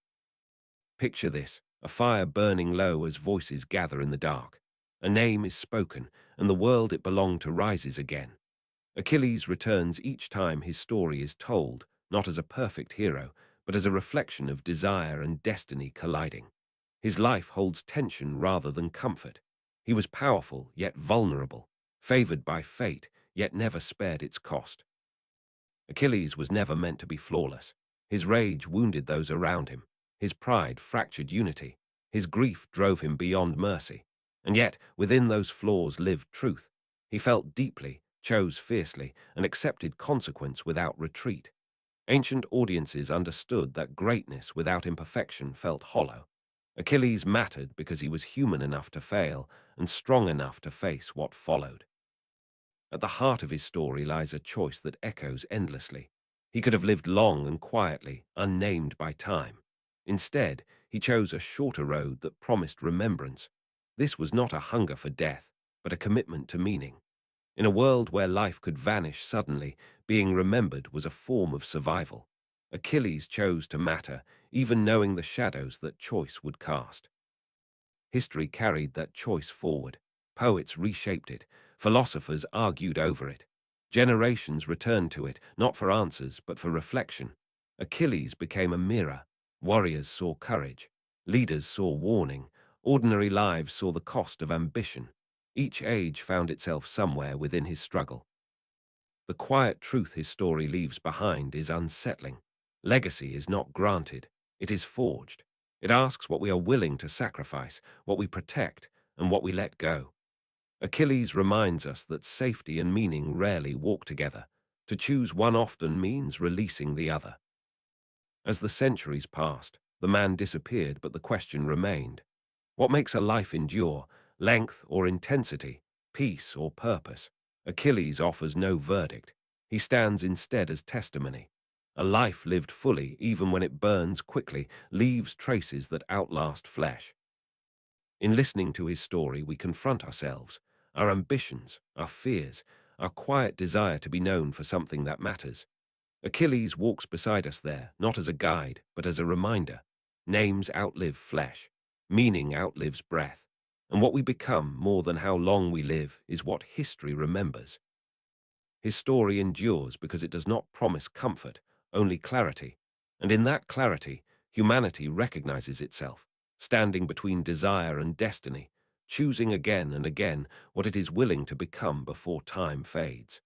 Picture this, a fire burning low as voices gather in the dark. A name is spoken, and the world it belonged to rises again. Achilles returns each time his story is told, not as a perfect hero, but as a reflection of desire and destiny colliding. His life holds tension rather than comfort. He was powerful, yet vulnerable, favored by fate, yet never spared its cost. Achilles was never meant to be flawless. His rage wounded those around him. His pride fractured unity. His grief drove him beyond mercy. And yet, within those flaws lived truth. He felt deeply, chose fiercely, and accepted consequence without retreat. Ancient audiences understood that greatness without imperfection felt hollow. Achilles mattered because he was human enough to fail and strong enough to face what followed. At the heart of his story lies a choice that echoes endlessly. He could have lived long and quietly, unnamed by time. Instead, he chose a shorter road that promised remembrance. This was not a hunger for death, but a commitment to meaning. In a world where life could vanish suddenly, being remembered was a form of survival. Achilles chose to matter, even knowing the shadows that choice would cast. History carried that choice forward. Poets reshaped it. Philosophers argued over it. Generations returned to it, not for answers, but for reflection. Achilles became a mirror. Warriors saw courage. Leaders saw warning. Ordinary lives saw the cost of ambition. Each age found itself somewhere within his struggle. The quiet truth his story leaves behind is unsettling. Legacy is not granted, it is forged. It asks what we are willing to sacrifice, what we protect, and what we let go. Achilles reminds us that safety and meaning rarely walk together. To choose one often means releasing the other. As the centuries passed, the man disappeared, but the question remained. What makes a life endure, length or intensity, peace or purpose? Achilles offers no verdict. He stands instead as testimony. A life lived fully, even when it burns quickly, leaves traces that outlast flesh. In listening to his story, we confront ourselves, our ambitions, our fears, our quiet desire to be known for something that matters. Achilles walks beside us there, not as a guide, but as a reminder. Names outlive flesh. Meaning outlives breath. And what we become, more than how long we live, is what history remembers. His story endures because it does not promise comfort, only clarity. And in that clarity, humanity recognizes itself, standing between desire and destiny, choosing again and again what it is willing to become before time fades.